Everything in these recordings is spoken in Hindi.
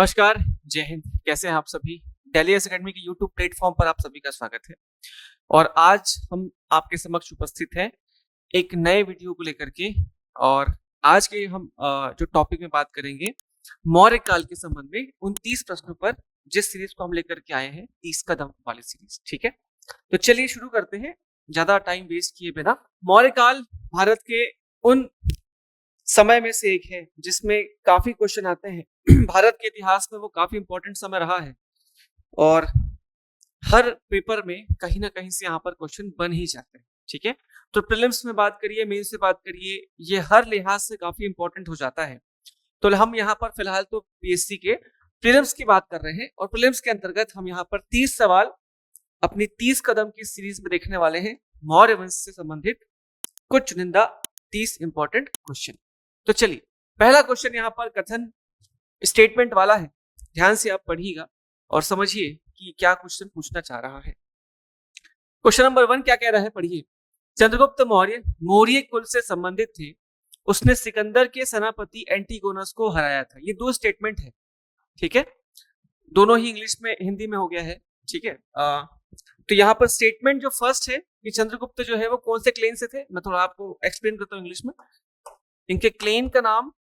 नमस्कार, जय हिंद। कैसे हैं आप सभी? दिल्ली एकेडमी के यूट्यूब प्लेटफॉर्म पर आप सभी का स्वागत है। और आज हम आपके समक्ष उपस्थित हैं एक नए वीडियो को लेकर के। और आज के हम जो टॉपिक में बात करेंगे मौर्य काल के संबंध में 29 प्रश्नों पर, जिस सीरीज को हम लेकर के आए हैं 30 कदम वाली सीरीज। ठीक है, तो चलिए शुरू करते हैं ज्यादा टाइम वेस्ट किए बिना। मौर्य काल भारत के उन समय में से एक है जिसमें काफी क्वेश्चन आते हैं। भारत के इतिहास में वो काफी इंपॉर्टेंट समय रहा है और हर पेपर में कहीं ना कहीं से यहाँ पर क्वेश्चन बन ही जाते हैं। ठीक है, तो प्रीलिम्स में बात करिए, मेंस से बात करिए, ये हर लिहाज से काफी इंपॉर्टेंट हो जाता है। तो हम यहाँ पर फिलहाल तो पीएससी के प्रीलिम्स की बात कर रहे हैं और प्रीलिम्स के अंतर्गत हम यहाँ पर 30 सवाल अपनी 30 कदम की सीरीज में देखने वाले हैं। मौर्य वंश से संबंधित कुछ चुनिंदा 30 इंपॉर्टेंट क्वेश्चन। तो चलिए, पहला क्वेश्चन यहाँ पर कथन स्टेटमेंट वाला है। ध्यान से आप पढ़िएगा और समझिए कि क्या क्वेश्चन पूछना चाह रहा है। क्वेश्चन नंबर 1 क्या कह रहा है, पढ़िए। चंद्रगुप्त मौर्य मौर्य कुल से संबंधित थे। उसने सिकंदर के सेनापति एंटीगोनस को हराया था। ये दो स्टेटमेंट है। ठीक है, दोनों ही इंग्लिश में हिंदी में हो गया है। ठीक है, तो यहाँ पर स्टेटमेंट जो फर्स्ट है कि चंद्रगुप्त जो है वो कौन से क्लेन से थे, मैं थोड़ा आपको एक्सप्लेन करता हूँ इंग्लिश में। इनके क्लेन का नाम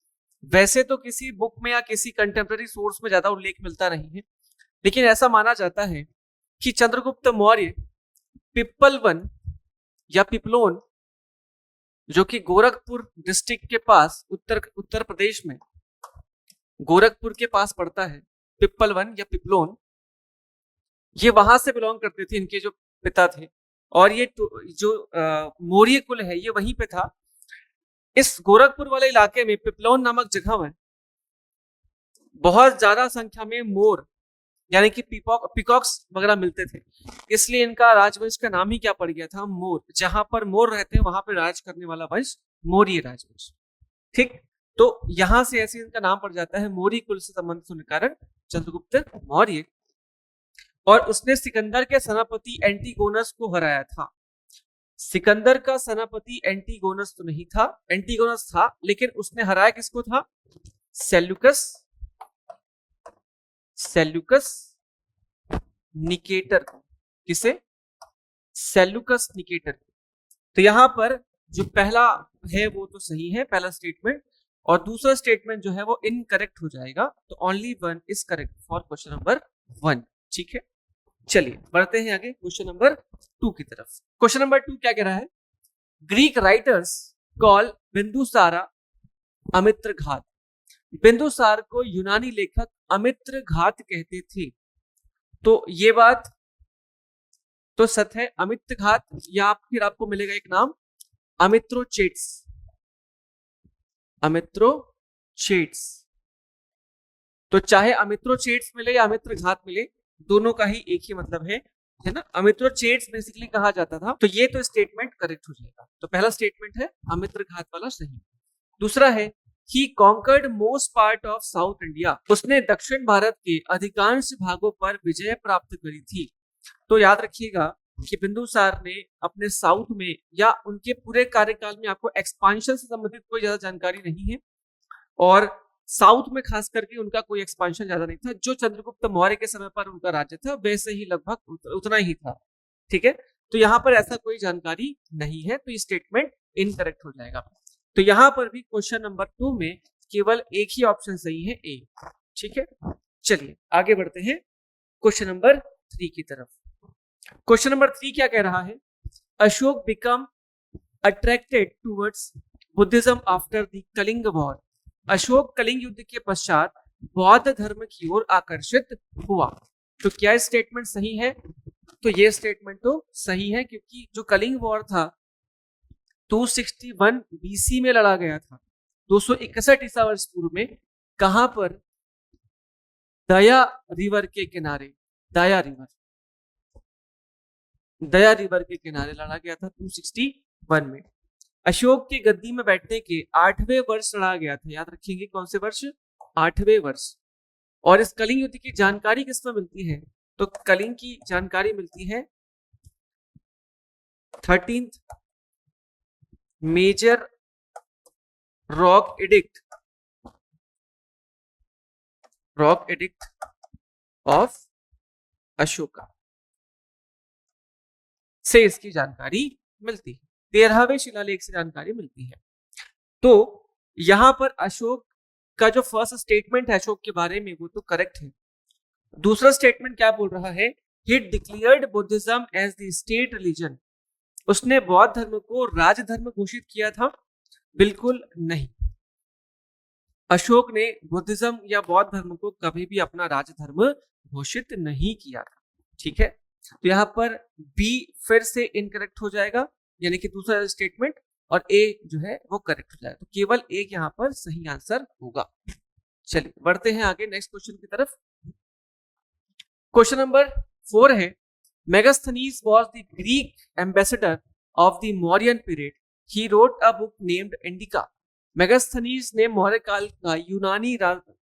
वैसे तो किसी बुक में या किसी कंटेम्प्रेरी सोर्स में ज्यादा उल्लेख मिलता नहीं है, लेकिन ऐसा माना जाता है कि चंद्रगुप्त मौर्य पिप्पलवन या पिपलोन, जो कि गोरखपुर डिस्ट्रिक्ट के पास उत्तर प्रदेश में गोरखपुर के पास पड़ता है, पिप्पलवन या पिपलोन, ये वहां से बिलोंग करते थे, इनके जो पिता थे। और ये जो मौर्य कुल है ये वहीं पे था। इस गोरखपुर वाले इलाके में पिपलोन नामक जगह में बहुत ज्यादा संख्या में मोर यानी कि पिकॉक्स वगैरह मिलते थे, इसलिए इनका राजवंश का नाम ही क्या पड़ गया था, मोर। जहां पर मोर रहते हैं वहां पर राज करने वाला वंश मौर्य राजवंश। ठीक, तो यहां से ऐसे इनका नाम पड़ जाता है। मौर्य कुल से संबंधित होने के कारण चंद्रगुप्त मौर्य। और उसने सिकंदर के सेनापति एंटीगोनस को हराया था। सिकंदर का सेनापति एंटीगोनस तो नहीं था, एंटीगोनस था, लेकिन उसने हराया किसको था, सेल्यूकस निकेटर को। किसे? Seleucus Nicator. तो यहां पर जो पहला है वो तो सही है, पहला स्टेटमेंट, और दूसरा स्टेटमेंट जो है वो इनकरेक्ट हो जाएगा। तो only one is correct for question number 1। ठीक है, चलिए बढ़ते हैं आगे क्वेश्चन नंबर 2 की तरफ। क्वेश्चन नंबर 2 क्या कह रहा है, ग्रीक राइटर्स कॉल बिंदुसारा अमित्र घात। बिंदुसार को यूनानी लेखक अमित्र घात कहते थे। तो ये बात तो सत्य है, अमित्र घात, या फिर आपको मिलेगा एक नाम अमित्रोचेट्स। तो चाहे अमित्रोचेट्स मिले या अमित्र घात मिले, दोनों का ही एक ही मतलब है ना। अमित्रोचेट्स बेसिकली कहा जाता था। तो ये तो स्टेटमेंट करेक्ट हो जाएगा। तो पहला स्टेटमेंट है अमित्र घात वाला सही। दूसरा है He conquered most part of South India. उसने दक्षिण भारत के अधिकांश भागों पर विजय प्राप्त करी थी। तो याद रखिएगा कि बिंदुसार ने अपने साउथ में या उनके पूरे कार्यकाल में, आपको एक्सपांशन से संबंधित कोई ज्यादा जानकारी नहीं है, और साउथ में खास करके उनका कोई एक्सपांशन ज्यादा नहीं था। जो चंद्रगुप्त मौर्य के समय पर उनका राज्य था वैसे ही लगभग उतना ही था। ठीक है, तो यहाँ पर ऐसा कोई जानकारी नहीं है, तो ये स्टेटमेंट इनकरेक्ट हो जाएगा। तो यहां पर भी क्वेश्चन नंबर 2 में केवल एक ही ऑप्शन सही है, ए। ठीक है, चलिए आगे बढ़ते हैं क्वेश्चन नंबर 3 की तरफ। क्वेश्चन नंबर 3 क्या कह रहा है, Ashok become attracted towards Buddhism after the Kalinga war. Ashok Kalinga युद्ध के पश्चात बौद्ध धर्म की ओर आकर्षित हुआ। तो क्या स्टेटमेंट सही है? तो ये स्टेटमेंट तो सही है, क्योंकि जो कलिंग वॉर था 261 बीसी में लड़ा गया था। 261 ईसा वर्ष पूर्व में। कहां पर? दया रिवर के किनारे। दया रिवर के किनारे लड़ा गया था 261 में। अशोक की गद्दी में बैठने के 8वें वर्ष लड़ा गया था। याद रखेंगे कौन से वर्ष? 8वें वर्ष। और इस कलिंग युद्ध की जानकारी किसमें मिलती है? तो कलिंग की जानकारी मिलती है 13th major rock edict rock edict of Ashoka से इसकी जानकारी मिलती है। 13वें शिलालेख से जानकारी मिलती है। तो यहां पर अशोक का जो फर्स्ट स्टेटमेंट है अशोक के बारे में वो तो करेक्ट है। दूसरा स्टेटमेंट क्या बोल रहा है, he declared Buddhism as the state religion, उसने बौद्ध धर्म को राजधर्म घोषित किया था, बिल्कुल नहीं। अशोक ने बुद्धिज्म या बौद्ध धर्म को कभी भी अपना राजधर्म घोषित नहीं किया था। ठीक है, तो यहां पर बी फिर से इनकरेक्ट हो जाएगा, यानी कि दूसरा स्टेटमेंट, और ए जो है वो करेक्ट हो जाएगा। तो केवल एक यहां पर सही आंसर होगा। चलिए बढ़ते हैं आगे नेक्स्ट क्वेश्चन की तरफ। क्वेश्चन नंबर 4 है, Megasthenes was the Greek ambassador of the Mauryan period, he wrote a book named indica. Megasthenes ने मौर्य काल का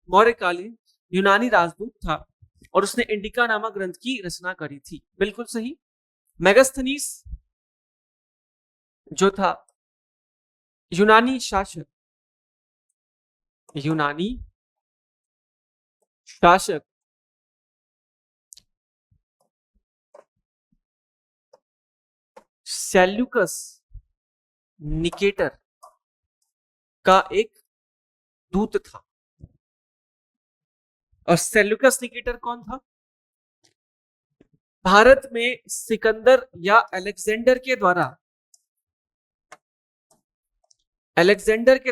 मौर्यकालीन यूनानी राजदूत था और उसने इंडिका नामक ग्रंथ की रचना करी थी। बिल्कुल सही। मेगास्थनीज जो था यूनानी शासक सेल्यूकस निकेटर का एक दूत था। और सेल्यूकस निकेटर कौन था? भारत में सिकंदर या अलेक्जेंडर के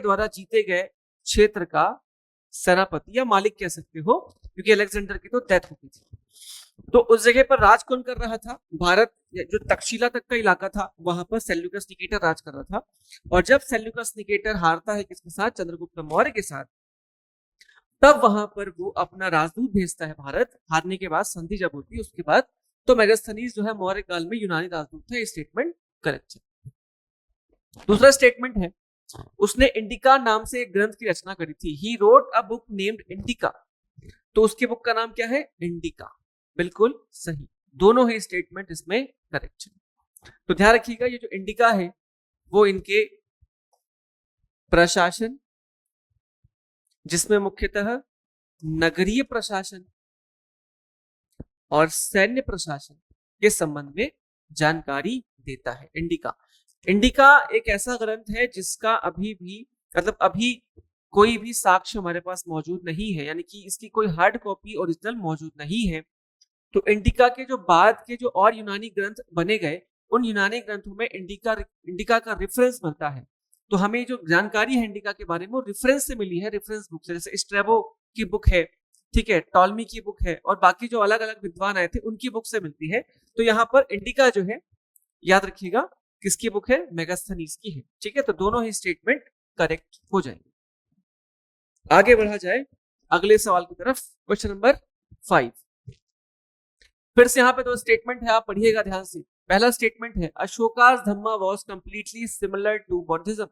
द्वारा जीते गए क्षेत्र का सेनापति या मालिक कह सकते हो, क्योंकि अलेक्जेंडर की तो डेथ हो गई थी। तो उस जगह पर राज कौन कर रहा था? भारत जो तक्षशिला तक का इलाका था वहां पर सेल्यूकस निकेटर राज कर रहा था। और जब सेल्यूकस निकेटर हारता है किसके साथ? चंद्रगुप्त मौर्य के साथ, तब वहां पर वो अपना राजदूत भेजता है भारत। हारने के बाद संधि जब होती है उसके बाद, तो मेगास्थनीज जो है मौर्य काल में यूनानी राजदूत था। ये स्टेटमेंट करेक्ट है। दूसरा स्टेटमेंट है, उसने इंडिका नाम से एक ग्रंथ की रचना करी थी। He wrote a book named indica, तो उसके बुक का नाम क्या है? इंडिका। बिल्कुल सही। दोनों ही स्टेटमेंट इसमें करेक्ट है। तो ध्यान रखिएगा, ये जो इंडिका है वो इनके प्रशासन, जिसमें मुख्यतः नगरीय प्रशासन और सैन्य प्रशासन के संबंध में जानकारी देता है। इंडिका एक ऐसा ग्रंथ है जिसका अभी कोई भी साक्ष्य हमारे पास मौजूद नहीं है, यानी कि इसकी कोई हार्ड कॉपी ओरिजिनल मौजूद नहीं है। तो इंडिका के जो बाद के जो और यूनानी ग्रंथ बने गए, उन यूनानी ग्रंथों में इंडिका का रेफरेंस मिलता है। तो हमें जो जानकारी है इंडिका के बारे में वो रेफरेंस से मिली है, रेफरेंस बुक से। जैसे स्ट्रैबो की बुक है, ठीक है, टॉलमी की बुक है, और बाकी जो अलग अलग विद्वान आए थे उनकी बुक से मिलती है। तो यहाँ पर इंडिका जो है, याद रखिएगा किसकी बुक है? मेगास्थनीज की है। ठीक है, तो दोनों ही स्टेटमेंट करेक्ट हो जाएंगे। आगे बढ़ा जाए अगले सवाल की तरफ। Question number 5। फिर से यहाँ पे दो स्टेटमेंट है, आप पढ़िएगा ध्यान से। पहला स्टेटमेंट है, Ashoka's dhamma was completely similar to Buddhism.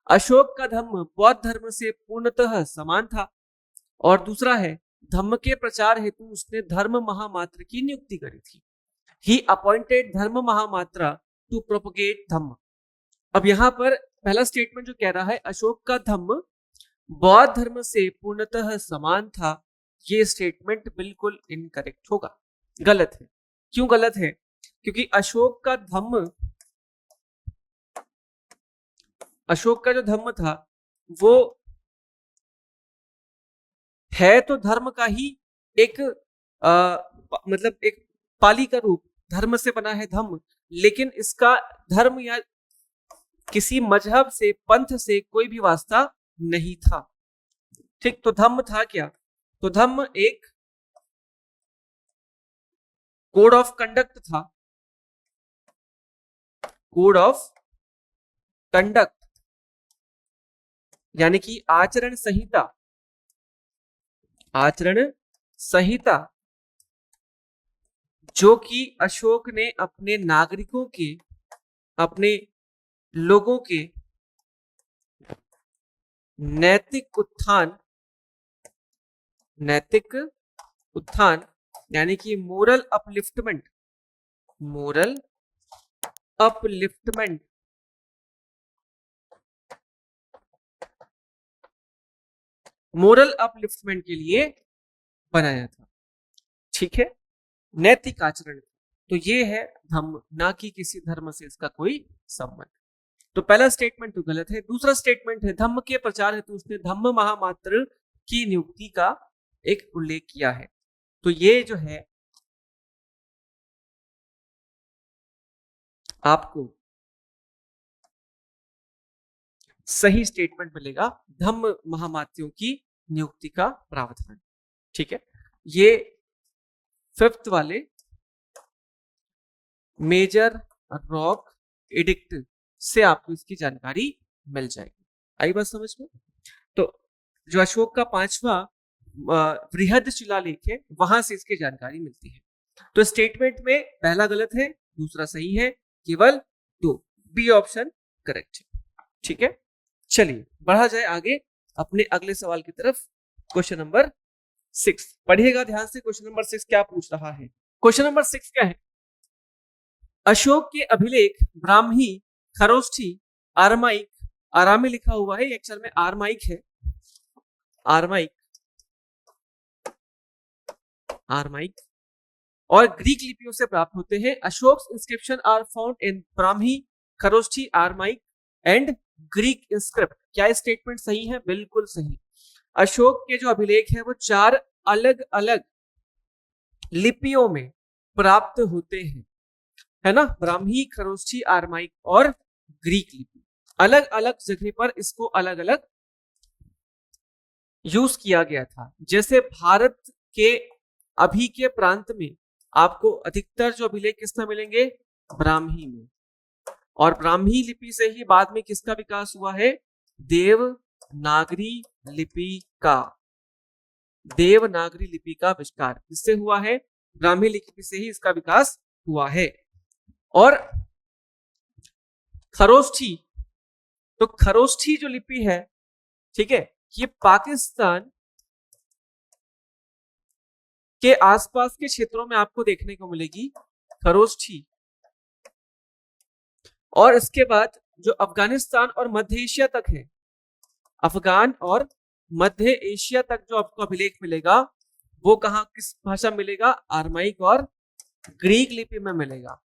Ashok का धम्म बौद्ध धर्म से पूर्णतः समान था। और दूसरा है, धम्म के प्रचार हेतु उसने धर्म महामात्र की नियुक्ति करी थी। ही अपॉइंटेड धर्म महामात्रा टू प्रोपगेट धम्म। अब यहाँ पर पहला स्टेटमेंट जो कह रहा है अशोक का धम्म बौद्ध धर्म से पूर्णतः समान था, ये स्टेटमेंट बिल्कुल इनकरेक्ट होगा, गलत है। क्यों गलत है? क्योंकि अशोक का जो धम्म था वो है तो धर्म का ही एक मतलब एक पाली का रूप, धर्म से बना है धम्म, लेकिन इसका धर्म या किसी मजहब से, पंथ से कोई भी वास्ता नहीं था। ठीक, तो धम्म था क्या? तो धम्म एक कोड ऑफ कंडक्ट था, कोड ऑफ कंडक्ट, यानी कि आचरण संहिता, जो कि अशोक ने अपने नागरिकों के, अपने लोगों के नैतिक उत्थान यानी कि मोरल अपलिफ्टमेंट के लिए बनाया था। ठीक है, नैतिक आचरण। तो ये है धम्म, ना कि किसी धर्म से इसका कोई संबंध। तो पहला स्टेटमेंट तो गलत है। दूसरा स्टेटमेंट है धम्म के प्रचार हेतु उसने धम्म महामात्र की नियुक्ति का एक उल्लेख किया है। तो ये जो है आपको सही स्टेटमेंट मिलेगा, धम्म महामात्यों की नियुक्ति का प्रावधान। ठीक है, ये फिफ्थ वाले मेजर रॉक एडिक्ट से आपको इसकी जानकारी मिल जाएगी। आई बात समझ में? तो जो अशोक का 5वां बृहद शिलालेख है, वहां से इसकी जानकारी मिलती है। तो स्टेटमेंट में पहला गलत है, दूसरा सही है, केवल 2, बी ऑप्शन करेक्ट है। ठीक है, चलिए बढ़ा जाए आगे अपने अगले सवाल की तरफ। क्वेश्चन नंबर 6 पढ़िएगा ध्यान से। क्वेश्चन नंबर 6 क्या पूछ रहा है? क्वेश्चन नंबर 6 क्या है? अशोक के अभिलेख ब्राह्मी, खरोष्ठी, आरमाइक, आरामी लिखा हुआ है, अक्षर में आरमाइक है, आरमाइक, आरमाइक और ग्रीक लिपियों से प्राप्त होते हैं। Ashoka inscription are found in Brahmi, Kharoshthi, Aramaic and Greek inscript. क्या स्टेटमेंट सही है? बिल्कुल सही। अशोक के जो अभिलेख है वो 4 अलग अलग लिपियों में प्राप्त होते हैं, है ना, ब्राह्मी, खरोष्ठी, आरमाइक और ग्रीक लिपि। अलग अलग जगह पर इसको अलग अलग यूज किया गया था। जैसे भारत के अभी के प्रांत में आपको अधिकतर जो अभिलेख किसमें मिलेंगे? ब्राह्मी में। और ब्राह्मी लिपि से ही बाद में किसका विकास हुआ है? देवनागरी लिपि का। देवनागरी लिपि का आविष्कार किससे हुआ है? ब्राह्मी लिपि से ही इसका विकास हुआ है। और खरोष्ठी, तो खरोष्ठी जो लिपि है, ठीक है, ये पाकिस्तान के आसपास के क्षेत्रों में आपको देखने को मिलेगी खरोष्ठी। और इसके बाद जो अफगानिस्तान और मध्य एशिया तक है, अफगान और मध्य एशिया तक जो आपको अभिलेख मिलेगा वो कहां, किस भाषा मिलेगा? आरमाइक और ग्रीक लिपि में मिलेगा।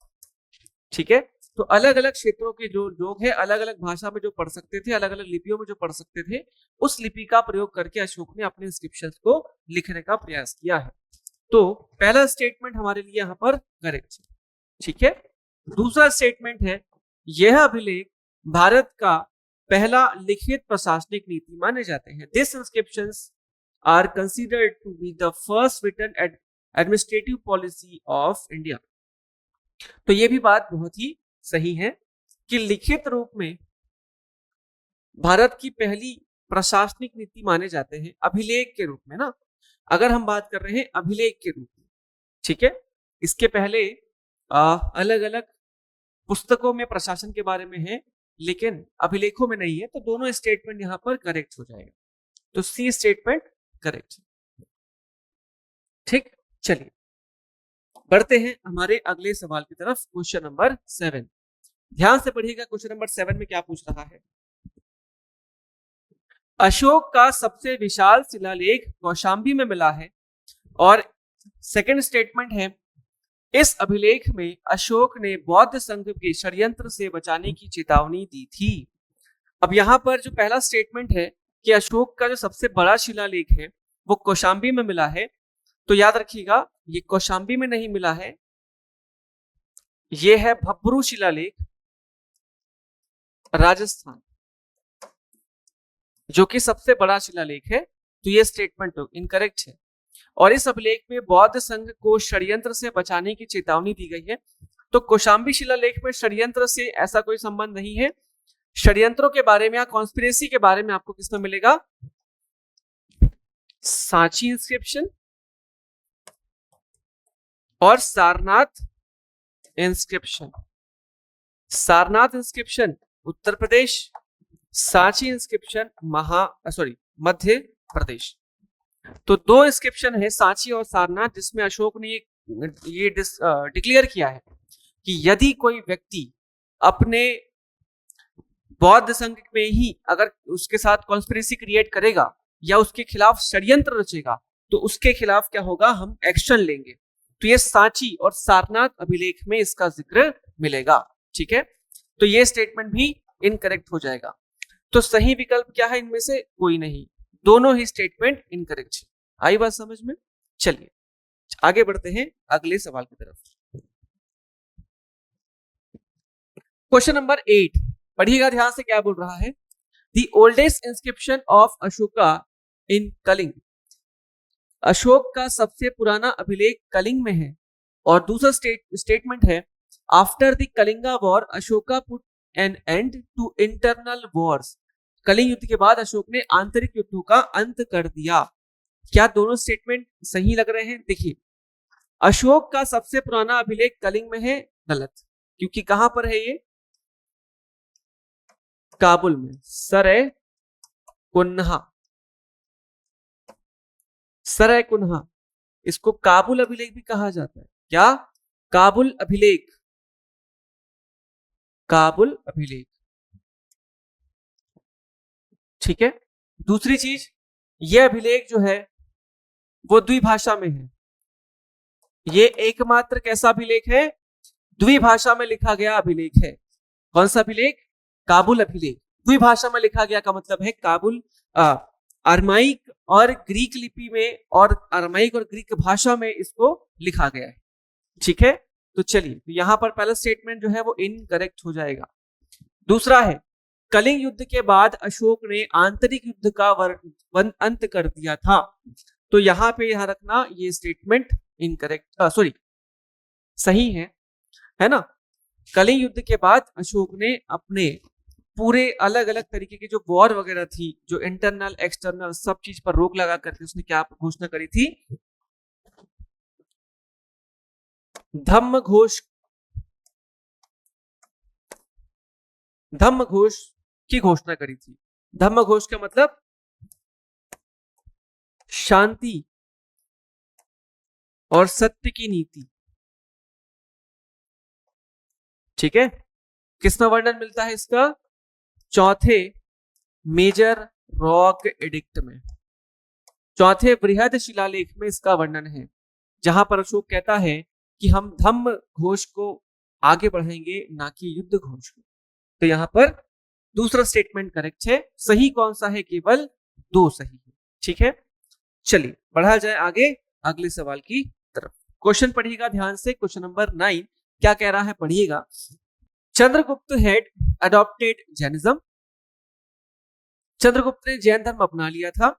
ठीक है, तो अलग अलग क्षेत्रों के जो लोग हैं अलग अलग भाषा में जो पढ़ सकते थे, अलग अलग लिपियों में जो पढ़ सकते थे, उस लिपि का प्रयोग करके अशोक ने अपने इंस्क्रिप्शंस को लिखने का प्रयास किया है। तो पहला स्टेटमेंट हमारे लिए यहां पर करेक्ट है। ठीक है, दूसरा स्टेटमेंट है यह अभिलेख भारत का पहला लिखित प्रशासनिक नीति माने जाते हैं। This inscriptions are considered to be the first written administrative policy of India. तो ये भी बात बहुत ही सही है कि लिखित रूप में भारत की पहली प्रशासनिक नीति माने जाते हैं अभिलेख के रूप में ना। अगर हम बात कर रहे हैं अभिलेख के रूप में, ठीक है, इसके पहले अलग अलग पुस्तकों में प्रशासन के बारे में है लेकिन अभिलेखों में नहीं है, तो दोनों स्टेटमेंट यहां पर करेक्ट हो जाएगा। तो सी स्टेटमेंट करेक्ट। ठीक, चलिए बढ़ते हैं हमारे अगले सवाल की तरफ। क्वेश्चन नंबर 7 ध्यान से पढ़िएगा। क्वेश्चन नंबर 7 में क्या पूछ रहा है? अशोक का सबसे विशाल शिलालेख कौशाम्बी में मिला है। और सेकंड स्टेटमेंट है इस अभिलेख में अशोक ने बौद्ध संघ के षड्यंत्र से बचाने की चेतावनी दी थी। अब यहां पर जो पहला स्टेटमेंट है कि अशोक का जो सबसे बड़ा शिलालेख है वो कौशाम्बी में मिला है, तो याद रखिएगा ये कौशाम्बी में नहीं मिला है, ये है भब्रू शिलालेख, राजस्थान, जो कि सबसे बड़ा शिलालेख है। तो ये स्टेटमेंट इनकरेक्ट है। और इस अभिलेख में बौद्ध संघ को षड्यंत्र से बचाने की चेतावनी दी गई है। तो कौशाम्बी शिलालेख में षड्यंत्र से ऐसा कोई संबंध नहीं है। षड्यंत्रों के बारे में या कॉन्स्पिरेसी के बारे में आपको किसमें मिलेगा? सांची इंस्क्रिप्शन और Sarnath inscription. Sarnath inscription Uttar Pradesh, Sanchi inscription Madhya Pradesh. तो दो इंस्क्रिप्शन है सांची और सारनाथ, जिसमें अशोक ने ये डिक्लेयर किया है कि यदि कोई व्यक्ति अपने बौद्ध संघ में ही अगर उसके साथ कॉन्स्पिरेसी क्रिएट करेगा या उसके खिलाफ षड्यंत्र रचेगा तो उसके खिलाफ क्या होगा, हम एक्शन लेंगे। तो ये सांची और सारनाथ अभिलेख में इसका जिक्र मिलेगा। ठीक है, तो ये स्टेटमेंट भी इनकरेक्ट हो जाएगा। तो सही विकल्प क्या है इनमें से, कोई नहीं, दोनों ही स्टेटमेंट इनकरेक्ट है। आई बात समझ में? चलिए आगे बढ़ते हैं अगले सवाल की तरफ। क्वेश्चन नंबर 8 पढ़िएगा ध्यान से, क्या बोल रहा है। The oldest inscription of Ashoka in Kalinga, Ashok का सबसे पुराना अभिलेख कलिंग में है। और दूसरा स्टेटमेंट है, after the Kalinga war Ashoka put an end to internal wars, Kalinga युद्ध के बाद अशोक ने आंतरिक युद्धों का अंत कर दिया। क्या दोनों स्टेटमेंट सही लग रहे हैं? देखिए, अशोक का सबसे पुराना अभिलेख कलिंग में है, गलत, क्योंकि कहां पर है ये, काबुल में, सरे कुन्हा, सरे कुन्हा, इसको काबुल अभिलेख भी कहा जाता है। क्या? काबुल अभिलेख, काबुल अभिलेख। ठीक है, दूसरी चीज, यह अभिलेख जो है वो द्विभाषा में है। ये एकमात्र कैसा अभिलेख है, द्विभाषा में लिखा गया अभिलेख है। कौन सा अभिलेख? काबुल अभिलेख। द्विभाषा में लिखा गया का मतलब है काबुल अरमाइक और ग्रीक लिपि में, और अरमाइक और ग्रीक भाषा में इसको लिखा गया है। ठीक है, तो चलिए, तो यहां पर पहला स्टेटमेंट जो है वो इनकरेक्ट हो जाएगा। दूसरा है, कलिंग युद्ध के बाद अशोक ने आंतरिक युद्ध का अंत कर दिया था। तो यहां पे यहां रखना, ये स्टेटमेंट इनकरेक्ट, सॉरी, सही है ना। कलिंग युद्ध के बाद अशोक ने अपने पूरे अलग अलग तरीके की जो वॉर वगैरह थी, जो इंटरनल एक्सटर्नल सब चीज पर रोक लगा करके उसने क्या घोषणा करी थी, धम्म घोष, धम्म घोष की घोषणा करी थी। धम्म घोष का मतलब शांति और सत्य की नीति। ठीक है, किसमें वर्णन मिलता है इसका? चौथे मेजर रॉक एडिक्ट में, चौथे बृहद शिलालेख में इसका वर्णन है, जहां पर अशोक कहता है कि हम धम्म घोष को आगे बढ़ाएंगे, ना कि युद्ध घोष को। तो यहां पर दूसरा स्टेटमेंट करेक्ट है। सही कौन सा है? केवल दो सही है। ठीक है, चलिए बढ़ा जाए आगे अगले सवाल की तरफ। क्वेश्चन पढ़िएगा ध्यान से, क्वेश्चन नंबर 9 क्या कह रहा है, पढ़िएगा। Chandragupta had adopted Jainism, Chandragupta ने जैन धर्म अपना लिया था।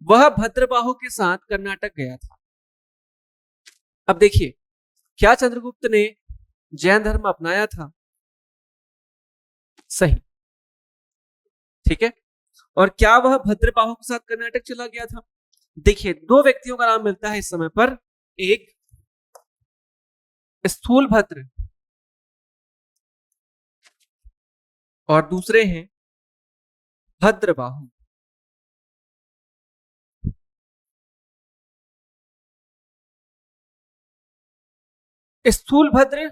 वह भद्रबाहु के साथ कर्नाटक गया था। अब देखिए, क्या चंद्रगुप्त ने जैन धर्म अपनाया था? सही। ठीक है, और क्या वह भद्रबाहु के साथ कर्नाटक चला गया था? देखिए, दो व्यक्तियों का नाम मिलता है इस समय पर, एक स्थूलभद्र और दूसरे हैं भद्रबाहु। स्थूलभद्र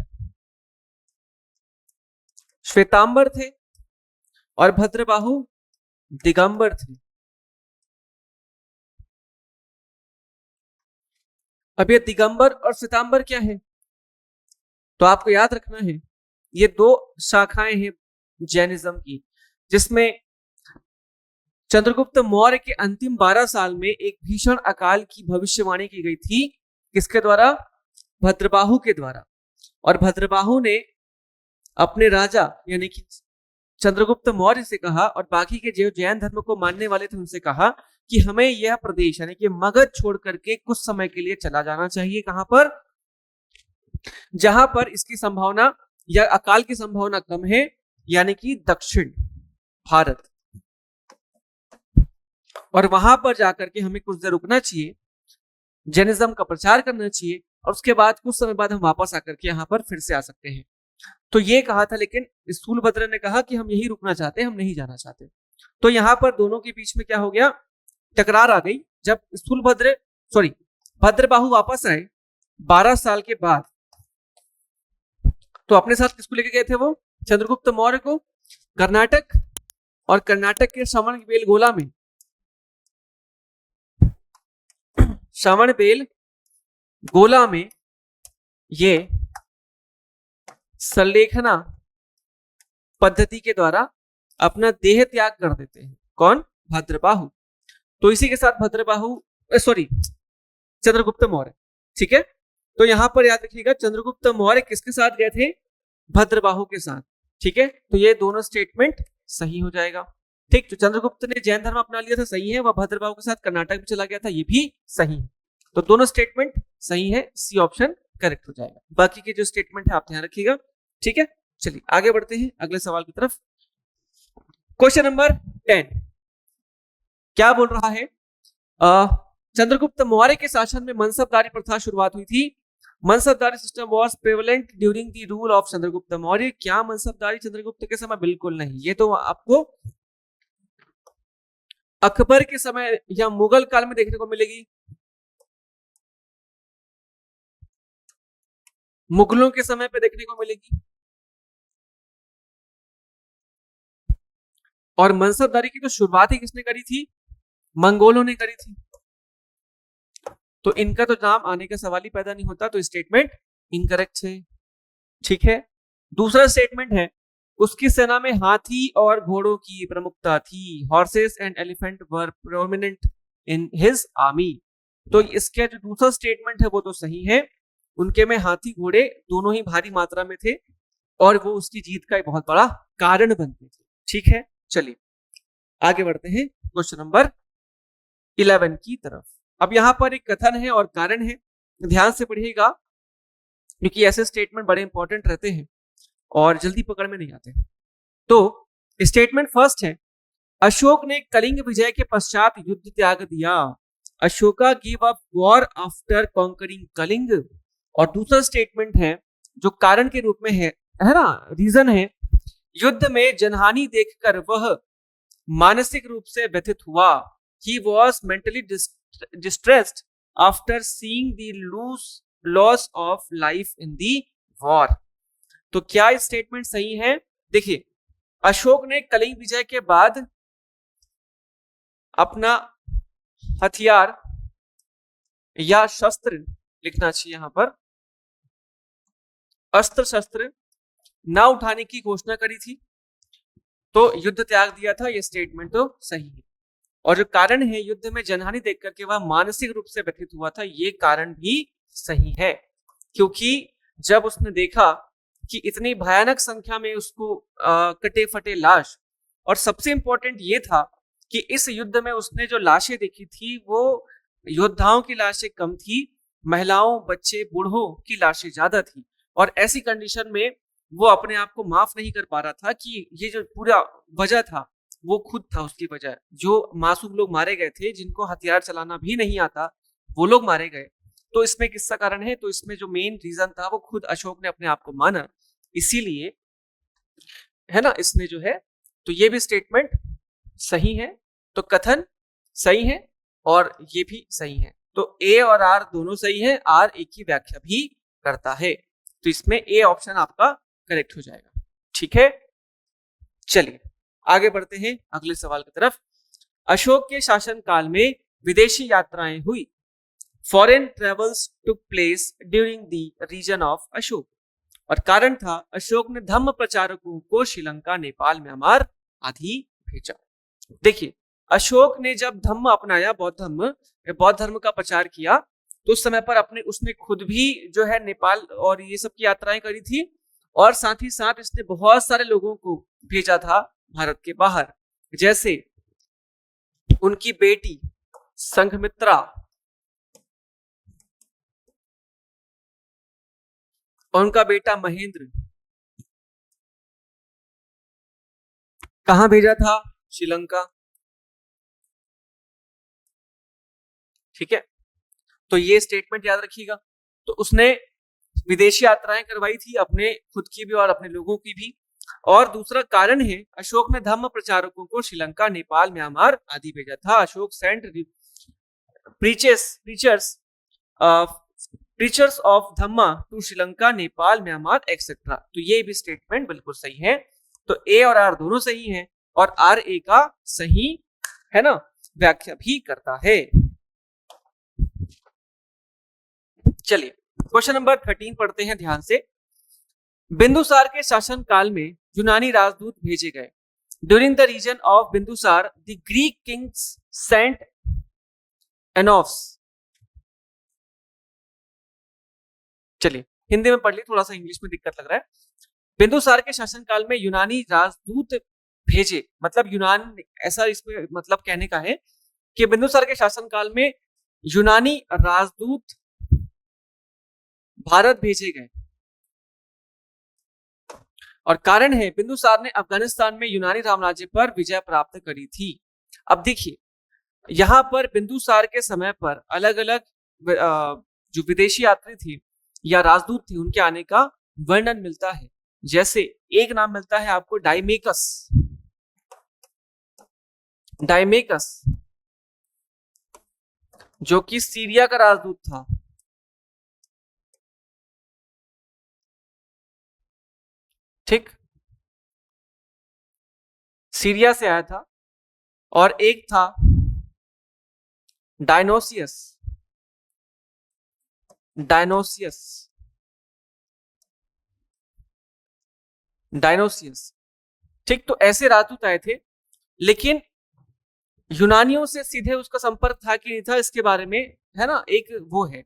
श्वेतांबर थे और भद्रबाहु दिगंबर थे। अब ये दिगंबर और श्वेतांबर क्या है, तो आपको याद रखना है, ये दो शाखाएं हैं जैनिज्म की, जिसमें चंद्रगुप्त मौर्य के अंतिम 12 साल में एक भीषण अकाल की भविष्यवाणी की गई थी। किसके द्वारा? भद्रबाहु के द्वारा। और भद्रबाहु ने अपने राजा यानी कि चंद्रगुप्त मौर्य से कहा, और बाकी के जो जैन धर्म को मानने वाले थे उनसे कहा कि हमें यह प्रदेश यानी कि मगध छोड़ करके कुछ समय के लिए चला जाना चाहिए। कहां पर? जहां पर इसकी संभावना या अकाल की संभावना कम है, यानी कि दक्षिण भारत। और वहां पर जाकर के हमें कुछ देर रुकना चाहिए, जैनिज्म का प्रचार करना चाहिए, और उसके बाद कुछ समय बाद हम वापस आकर के यहाँ पर फिर से आ सकते हैं। तो ये कहा था, लेकिन स्थूलभद्र ने कहा कि हम यही रुकना चाहते हैं, हम नहीं जाना चाहते। तो यहाँ पर दोनों के बीच में क्या हो गया, टकरार आ गई। जब भद्रबाहु वापस आए 12 साल के बाद, तो अपने साथ किसको लेके गए थे वो? चंद्रगुप्त मौर्य को। कर्नाटक, और कर्नाटक के श्रवणबेलगोला में श्रवण बेल गोला में ये संलेखना पद्धति के द्वारा अपना देह त्याग कर देते हैं। कौन? भद्रबाहु। तो इसी के साथ चंद्रगुप्त मौर्य। ठीक है, तो यहां पर याद रखिएगा चंद्रगुप्त मौर्य किसके साथ गए थे? भद्रबाहु के साथ। ठीक है, तो ये दोनों स्टेटमेंट सही हो जाएगा। ठीक, तो चंद्रगुप्त ने जैन धर्म अपना लिया था, सही है। वह भद्रबाहु के साथ कर्नाटक में चला गया था, ये भी सही है। तो दोनों स्टेटमेंट सही है, सी ऑप्शन करेक्ट हो जाएगा। बाकी के जो स्टेटमेंट है आप ध्यान रखिएगा। ठीक है, चलिए आगे बढ़ते हैं अगले सवाल की तरफ। क्वेश्चन नंबर 10 क्या बोल रहा है? चंद्रगुप्त मौर्य के शासन में मनसबदारी प्रथा शुरुआत हुई थी। Mansabdari system was prevalent during the rule of Chandragupta Maurya. क्या मनसबदारी चंद्रगुप्त के समय? बिल्कुल नहीं, ये तो आपको अकबर के समय या मुगल काल में देखने को मिलेगी। मुगलों के समय पे देखने को मिलेगी। और मनसबदारी की तो शुरुआत ही किसने करी थी? मंगोलों ने करी थी। तो इनका तो नाम आने का सवाल ही पैदा नहीं होता, तो स्टेटमेंट इनकरेक्ट है। ठीक है, दूसरा स्टेटमेंट है उसकी सेना में हाथी और घोड़ों की प्रमुखता थी। Horses and elephant were prominent in his army. तो इसका जो दूसरा स्टेटमेंट है वो तो सही है, उनके में हाथी घोड़े दोनों ही भारी मात्रा में थे और वो उसकी जीत का एक बहुत बड़ा कारण बनते थे। ठीक है, चलिए आगे बढ़ते हैं क्वेश्चन नंबर 11 की तरफ। अब यहां पर एक कथन है और कारण है, ध्यान से पढ़िएगा क्योंकि ऐसे स्टेटमेंट बड़े इंपॉर्टेंट रहते हैं और जल्दी पकड़ में नहीं आते। तो स्टेटमेंट फर्स्ट है, अशोक ने कलिंग विजय के पश्चात युद्ध त्याग दिया। Ashoka give up war after conquering Kalinga. और दूसरा स्टेटमेंट है जो कारण के रूप में है ना, रीजन है, युद्ध में जनहानि देखकर वह मानसिक रूप से व्यथित हुआ। He was mentally distressed after seeing the loss of life in the war। तो क्या स्टेटमेंट सही है? देखिए, अशोक ने कलिंग विजय के बाद अपना हथियार या शस्त्र, लिखना चाहिए यहां पर, अस्त्र शस्त्र ना उठाने की घोषणा करी थी, तो युद्ध त्याग दिया था। यह स्टेटमेंट तो सही है। और जो कारण है युद्ध में जनहानि देख करके वह मानसिक रूप से व्यथित हुआ था, ये कारण भी सही है, क्योंकि जब उसने देखा कि इतनी भयानक संख्या में उसको कटे फटे लाश, और सबसे इंपॉर्टेंट ये था कि इस युद्ध में उसने जो लाशें देखी थी वो योद्धाओं की लाशें कम थी, महिलाओं, बच्चे, बूढ़ों की लाशें ज्यादा थी। और ऐसी कंडीशन में वो अपने आप को माफ नहीं कर पा रहा था कि ये जो पूरा वजह था वो खुद था उसकी वजह। जो मासूम लोग मारे गए थे, जिनको हथियार चलाना भी नहीं आता, वो लोग मारे गए। तो इसमें किसका कारण है? तो इसमें जो मेन रीजन था वो खुद अशोक ने अपने आप को माना, इसीलिए है ना, इसने जो है, तो ये भी स्टेटमेंट सही है। तो कथन सही है और ये भी सही है। तो ए और आर दोनों सही है, आर एक की व्याख्या भी करता है, तो इसमें ए ऑप्शन आपका करेक्ट हो जाएगा। ठीक है, चलिए आगे बढ़ते हैं अगले सवाल की तरफ। अशोक के शासन काल में विदेशी यात्राएं हुई। Foreign travels took place during the reason of Ashok. और कारण था अशोक ने धम्म प्रचारकों को श्रीलंका, नेपाल, म्यांमार आदि भेजा। देखिए, अशोक ने जब धम्म अपनाया, बौद्ध धर्म का प्रचार किया, तो उस समय पर उसने खुद भी जो है नेपाल और ये सब की यात्राएं करी थी, और साथ ही साथ इसने बहुत सारे लोगों को भेजा था भारत के बाहर, जैसे उनकी बेटी संघमित्रा और उनका बेटा महेंद्र। कहां भेजा था? श्रीलंका। ठीक है, तो ये स्टेटमेंट याद रखिएगा। तो उसने विदेशी यात्राएं करवाई थी, अपने खुद की भी और अपने लोगों की भी। और दूसरा कारण है अशोक ने धम्म प्रचारकों को श्रीलंका, नेपाल, म्यांमार आदि भेजा था। Ashok sent preachers of dhamma to Sri Lanka, Nepal, Myanmar etcetera. तो ये भी स्टेटमेंट बिल्कुल सही है। तो ए और आर दोनों सही हैं, और आर ए का सही है ना, व्याख्या भी करता है। चलिए क्वेश्चन नंबर 13 पढ़ते हैं ध्यान से। बिंदुसार के शासन काल में यूनानी राजदूत भेजे गए। During the reason of Bindusara the Greek kings sent envoys. चलिए हिंदी में पढ़ ली, थोड़ा सा इंग्लिश में दिक्कत लग रहा है। बिंदुसार के शासनकाल में यूनानी राजदूत भेजे, मतलब यूनान, ऐसा इसमें मतलब कहने का है कि बिंदुसार के शासनकाल में यूनानी राजदूत भारत भेजे गए। और कारण है बिंदुसार ने अफगानिस्तान में यूनानी साम्राज्य पर विजय प्राप्त करी थी। अब देखिए यहां पर बिंदुसार के समय पर अलग अलग जो विदेशी यात्री थे या राजदूत थे उनके आने का वर्णन मिलता है। जैसे एक नाम मिलता है आपको डायमेकस। डायमेकस जो कि सीरिया का राजदूत था। ठीक, सीरिया से आया था। और एक था डायनोसियस। डायनोसियस डायनोसियस ठीक, तो ऐसे राजदूत आए थे, लेकिन यूनानियों से सीधे उसका संपर्क था कि नहीं था इसके बारे में, है ना, एक वो है,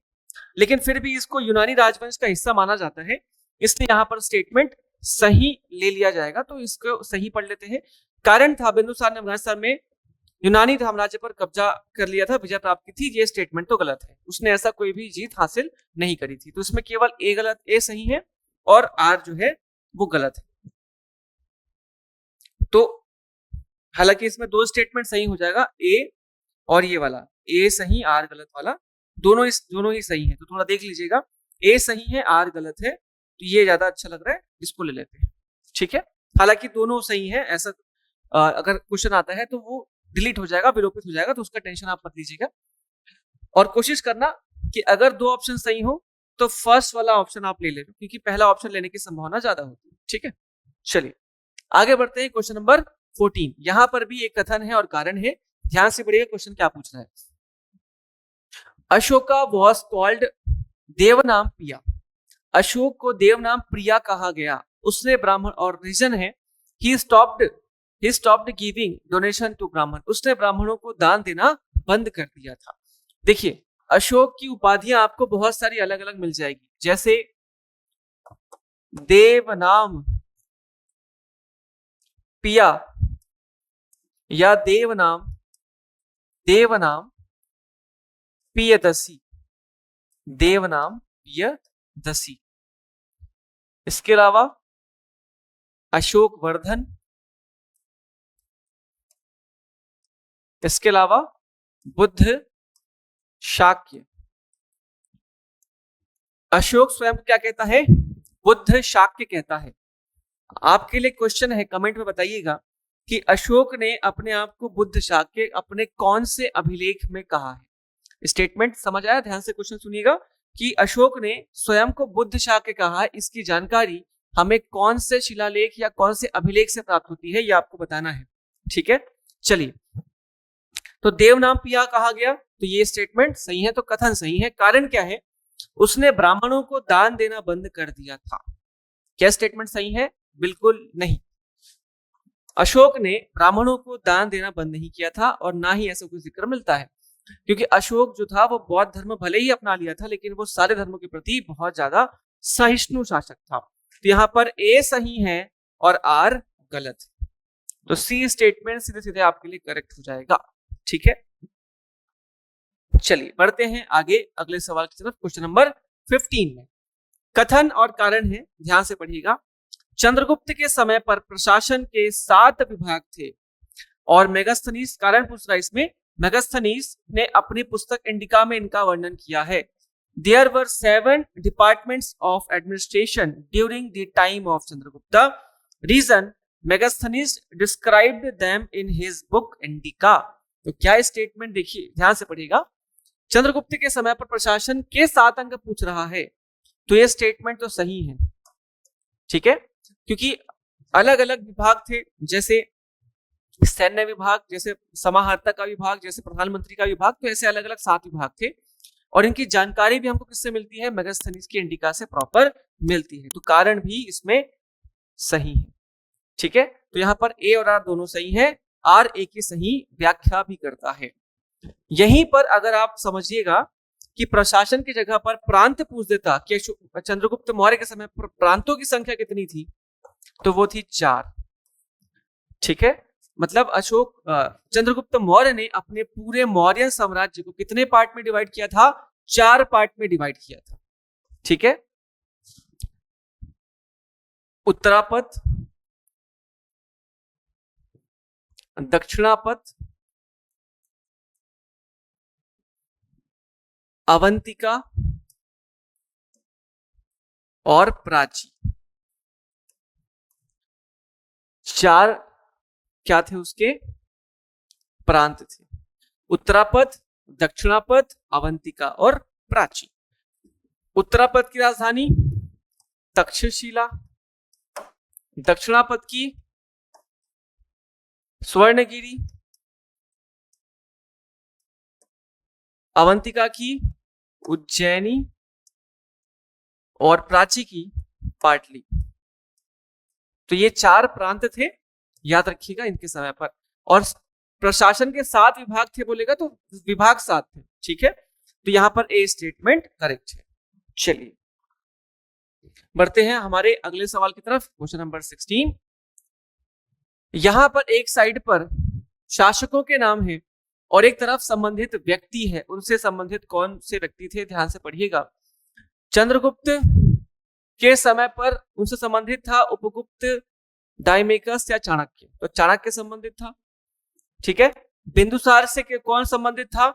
लेकिन फिर भी इसको यूनानी राजवंश का हिस्सा माना जाता है, इसलिए यहां पर स्टेटमेंट सही ले लिया जाएगा। तो इसको सही पढ़ लेते हैं। कारण था बिंदुसार ने अफगानिस्तान में यूनानी साम्राज्य पर कब्जा कर लिया था, विजय प्राप्त की थी। ये स्टेटमेंट तो गलत है, उसने ऐसा कोई भी जीत हासिल नहीं करी थी। तो इसमें केवल ए गलत, ए सही है और आर जो है वो गलत है। तो हालांकि इसमें दो स्टेटमेंट सही हो जाएगा, ए और ये वाला, ए सही आर गलत वाला, दोनों ही सही है। तो थोड़ा देख लीजिएगा, ए सही है आर गलत है, तो ये ज्यादा अच्छा लग रहा है, इसको ले लेते हैं। ठीक है, हालांकि दोनों सही है, ऐसा अगर क्वेश्चन आता है तो वो डिलीट हो जाएगा, विलोपित हो जाएगा, तो उसका टेंशन आप मत लीजिएगा। और कोशिश करना कि अगर दो ऑप्शन सही हो तो फर्स्ट वाला ऑप्शन आप ले लेना, क्योंकि पहला ऑप्शन लेने की संभावना ज्यादा होती है। ठीक है, चलिए आगे बढ़ते हैं। क्वेश्चन नंबर 14, यहां पर भी एक कथन है और कारण है, ध्यान से पढ़िएगा क्वेश्चन क्या पूछ रहा है। अशोका वॉज कॉल्ड देवनाम प्रिया। अशोक को देवनाम प्रिया कहा गया। उसने ब्राह्मण, और रीजन है he stopped giving donation to Brahmin. उसने ब्राह्मणों को दान देना बंद कर दिया था। देखिए अशोक की उपाधियां आपको बहुत सारी अलग अलग मिल जाएगी, जैसे देवनाम पिया या देवनाम पियदसी। देवनाम पियदसी। इसके अलावा अशोक वर्धन, इसके अलावा बुद्ध शाक्य। अशोक स्वयं क्या कहता है? बुद्ध शाक्य कहता है। आपके लिए क्वेश्चन है, कमेंट में बताइएगा कि अशोक ने अपने आप को बुद्ध शाक्य अपने कौन से अभिलेख में कहा है। स्टेटमेंट समझ आया? ध्यान से क्वेश्चन सुनिएगा कि अशोक ने स्वयं को बुद्ध शाक्य कहा है, इसकी जानकारी हमें कौन से शिलालेख या कौन से अभिलेख से प्राप्त होती है, ये आपको बताना है। ठीक है, चलिए, तो देवनाम पिया कहा गया, तो ये स्टेटमेंट सही है, तो कथन सही है। कारण क्या है? उसने ब्राह्मणों को दान देना बंद कर दिया था। क्या स्टेटमेंट सही है? बिल्कुल नहीं। अशोक ने ब्राह्मणों को दान देना बंद नहीं किया था, और ना ही ऐसा कोई जिक्र मिलता है, क्योंकि अशोक जो था वो बौद्ध धर्म भले ही अपना लिया था, लेकिन वो सारे धर्मों के प्रति बहुत ज्यादा सहिष्णु शासक था। तो यहाँ पर ए सही है और आर गलत है, तो सी स्टेटमेंट सीधे सीधे आपके लिए करेक्ट हो जाएगा। ठीक है, चलिए बढ़ते हैं आगे अगले सवाल की तरफ। क्वेश्चन नंबर 15 में कथन और कारण है, ध्यान से पढ़िएगा। चंद्रगुप्त के समय पर प्रशासन के 7 विभाग थे, और मेगास्थनीज, कारण पूछ रहा है इसमें, मेगास्थनीज ने अपनी पुस्तक इंडिका में इनका वर्णन किया है। There were 7 departments of administration during the time of Chandragupta. Reason, Megasthenes described them in his book Indica. तो क्या स्टेटमेंट, देखिए ध्यान से पढ़िएगा, चंद्रगुप्त के समय पर प्रशासन के 7 अंक पूछ रहा है, तो ये स्टेटमेंट तो सही है। ठीक है, क्योंकि अलग अलग विभाग थे, जैसे सैन्य विभाग, जैसे समाहर्ता का विभाग, जैसे प्रधानमंत्री का विभाग, तो ऐसे अलग अलग 7 विभाग थे। और इनकी जानकारी भी हमको किससे मिलती है, मेगास्थनीज की इंडिका से प्रॉपर मिलती है। तो कारण भी इसमें सही है। ठीक है, तो यहाँ पर ए और आर दोनों सही है, आर ए की सही व्याख्या भी करता है। यहीं पर अगर आप समझिएगा कि प्रशासन की जगह पर प्रांत पूछ देता कि चंद्रगुप्त मौर्य के समय पर प्रांतों की संख्या कितनी थी, तो वो थी 4। ठीक है, मतलब चंद्रगुप्त मौर्य ने अपने पूरे मौर्य साम्राज्य को कितने पार्ट में डिवाइड किया था, 4 पार्ट में डिवाइड किया था। ठीक है, उत्तरापथ, दक्षिणापथ, अवंतिका और प्राची। 4 क्या थे उसके प्रांत थे, उत्तरापथ, दक्षिणापथ, अवंतिका और प्राची। उत्तरापथ की राजधानी तक्षशिला, दक्षिणापथ की स्वर्णगिरी, अवंतिका की उज्जैनी और प्राची की पाटली। तो ये 4 प्रांत थे, याद रखिएगा इनके समय पर। और प्रशासन के 7 विभाग थे बोलेगा तो विभाग 7 थे। ठीक है, तो यहां पर ए स्टेटमेंट करेक्ट है। चलिए बढ़ते हैं हमारे अगले सवाल की तरफ, क्वेश्चन नंबर 16। यहां पर एक साइड पर शासकों के नाम है और एक तरफ संबंधित व्यक्ति है। उनसे संबंधित कौन से व्यक्ति थे, ध्यान से पढ़िएगा। चंद्रगुप्त के समय पर उनसे संबंधित था उपगुप्त, डायमेकस या चाणक्य, तो चाणक्य संबंधित था। ठीक है, बिंदुसार से कौन संबंधित था,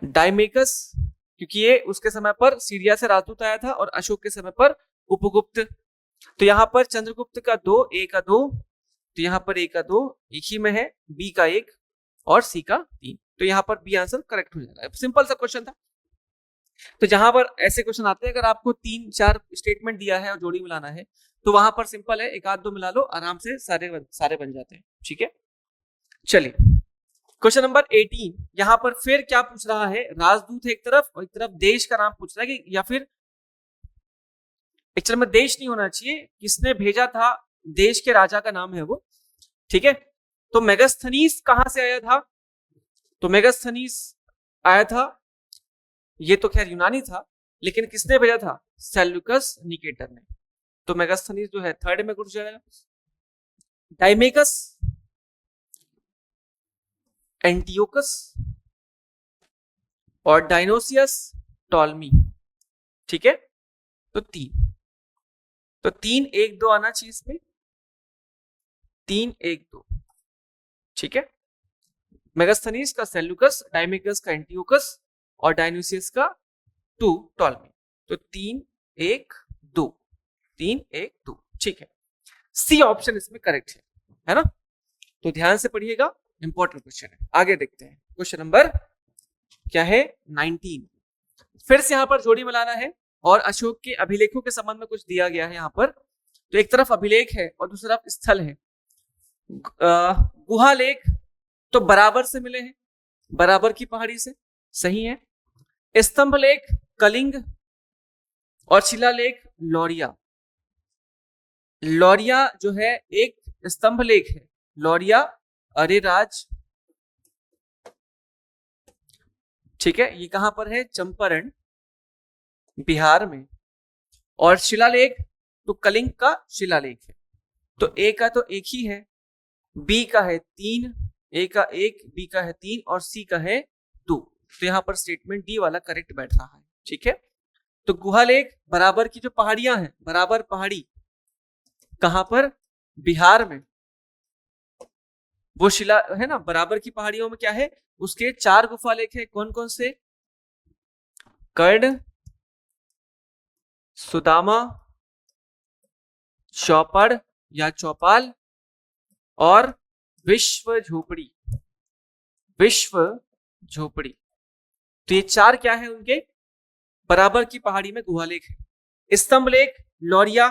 डायमेकस, क्योंकि ये उसके समय पर सीरिया से राजदूत आया था, और अशोक के समय पर उपगुप्त। तो यहां पर चंद्रगुप्त का 2, ए का 2, तो यहां पर ए का 2 एक ही में है, बी का 1 और सी का 3। तो यहां पर बी आंसर करेक्ट हो जाएगा। सिंपल सा क्वेश्चन था। तो जहां पर ऐसे क्वेश्चन आते हैं, अगर आपको 3-4 स्टेटमेंट दिया है और जोड़ी मिलाना है, तो वहां पर सिंपल है, एक आध दो मिला लो, आराम से सारे बन जाते हैं। ठीक है, चलिए क्वेश्चन नंबर 18। यहां पर फिर क्या पूछ रहा है, राजदूत है एक तरफ और एक तरफ देश का नाम पूछ रहा है, कि या फिर एक्चुअली में देश नहीं होना चाहिए, किसने भेजा था, देश के राजा का नाम है वो। ठीक है, तो मेगास्थनीज कहां से आया था, तो मेगास्थनीज आया था, ये तो खैर यूनानी था, लेकिन किसने भेजा था, सेल्यूकस निकेटर ने। तो मेगास्थनीज जो है 3rd में घुस जाएगा। डायमेकस, एंटियोकस और डायनोसियस टॉलमी। ठीक है, तो 3 1 2 आना चाहिए इसमें, 3 1 2। ठीक है, मेगास्थनीज का सेल्यूकस, डायमेकस का एंटियोकस और डायनोसियस का 2 टॉलमी। तो 3 1 2, 3 1 2। ठीक है, सी ऑप्शन इसमें करेक्ट है ना। तो ध्यान से पढ़िएगा, इंपॉर्टेंट क्वेश्चन है। आगे देखते हैं, क्वेश्चन नंबर क्या है, 19। फिर से यहां पर जोड़ी मिलाना है और अशोक के अभिलेखों के संबंध में कुछ दिया गया है यहां पर। तो एक तरफ अभिलेख है और दूसरी तरफ स्थल है। गुहा लेख तो बराबर से मिले हैं, बराबर की पहाड़ी से, सही है। स्तंभ लेख कलिंग और शिलालेख लौरिया। लौरिया जो है एक स्तंभ लेख है, लौरिया अरेराज। ठीक है, ये कहां पर है, चंपारण बिहार में। और शिलालेख तो कलिंग का शिलालेख है। तो ए का तो एक ही है, बी का है 3, ए का 1, बी का है 3 और सी का है 2। तो यहां पर स्टेटमेंट डी वाला करेक्ट बैठ रहा है। ठीक है, तो गुहालेख बराबर की जो पहाड़ियां हैं, बराबर पहाड़ी कहां पर, बिहार में। वो शिला है ना, बराबर की पहाड़ियों में क्या है, उसके 4 गुफा लेख है। कौन कौन से, कर्ण, सुदामा, चौपड़ या चौपाल और विश्व झोपड़ी। विश्व झोपड़ी, तो ये 4 क्या है उनके, बराबर की पहाड़ी में गुहालेख है। स्तंभ लेख लौरिया,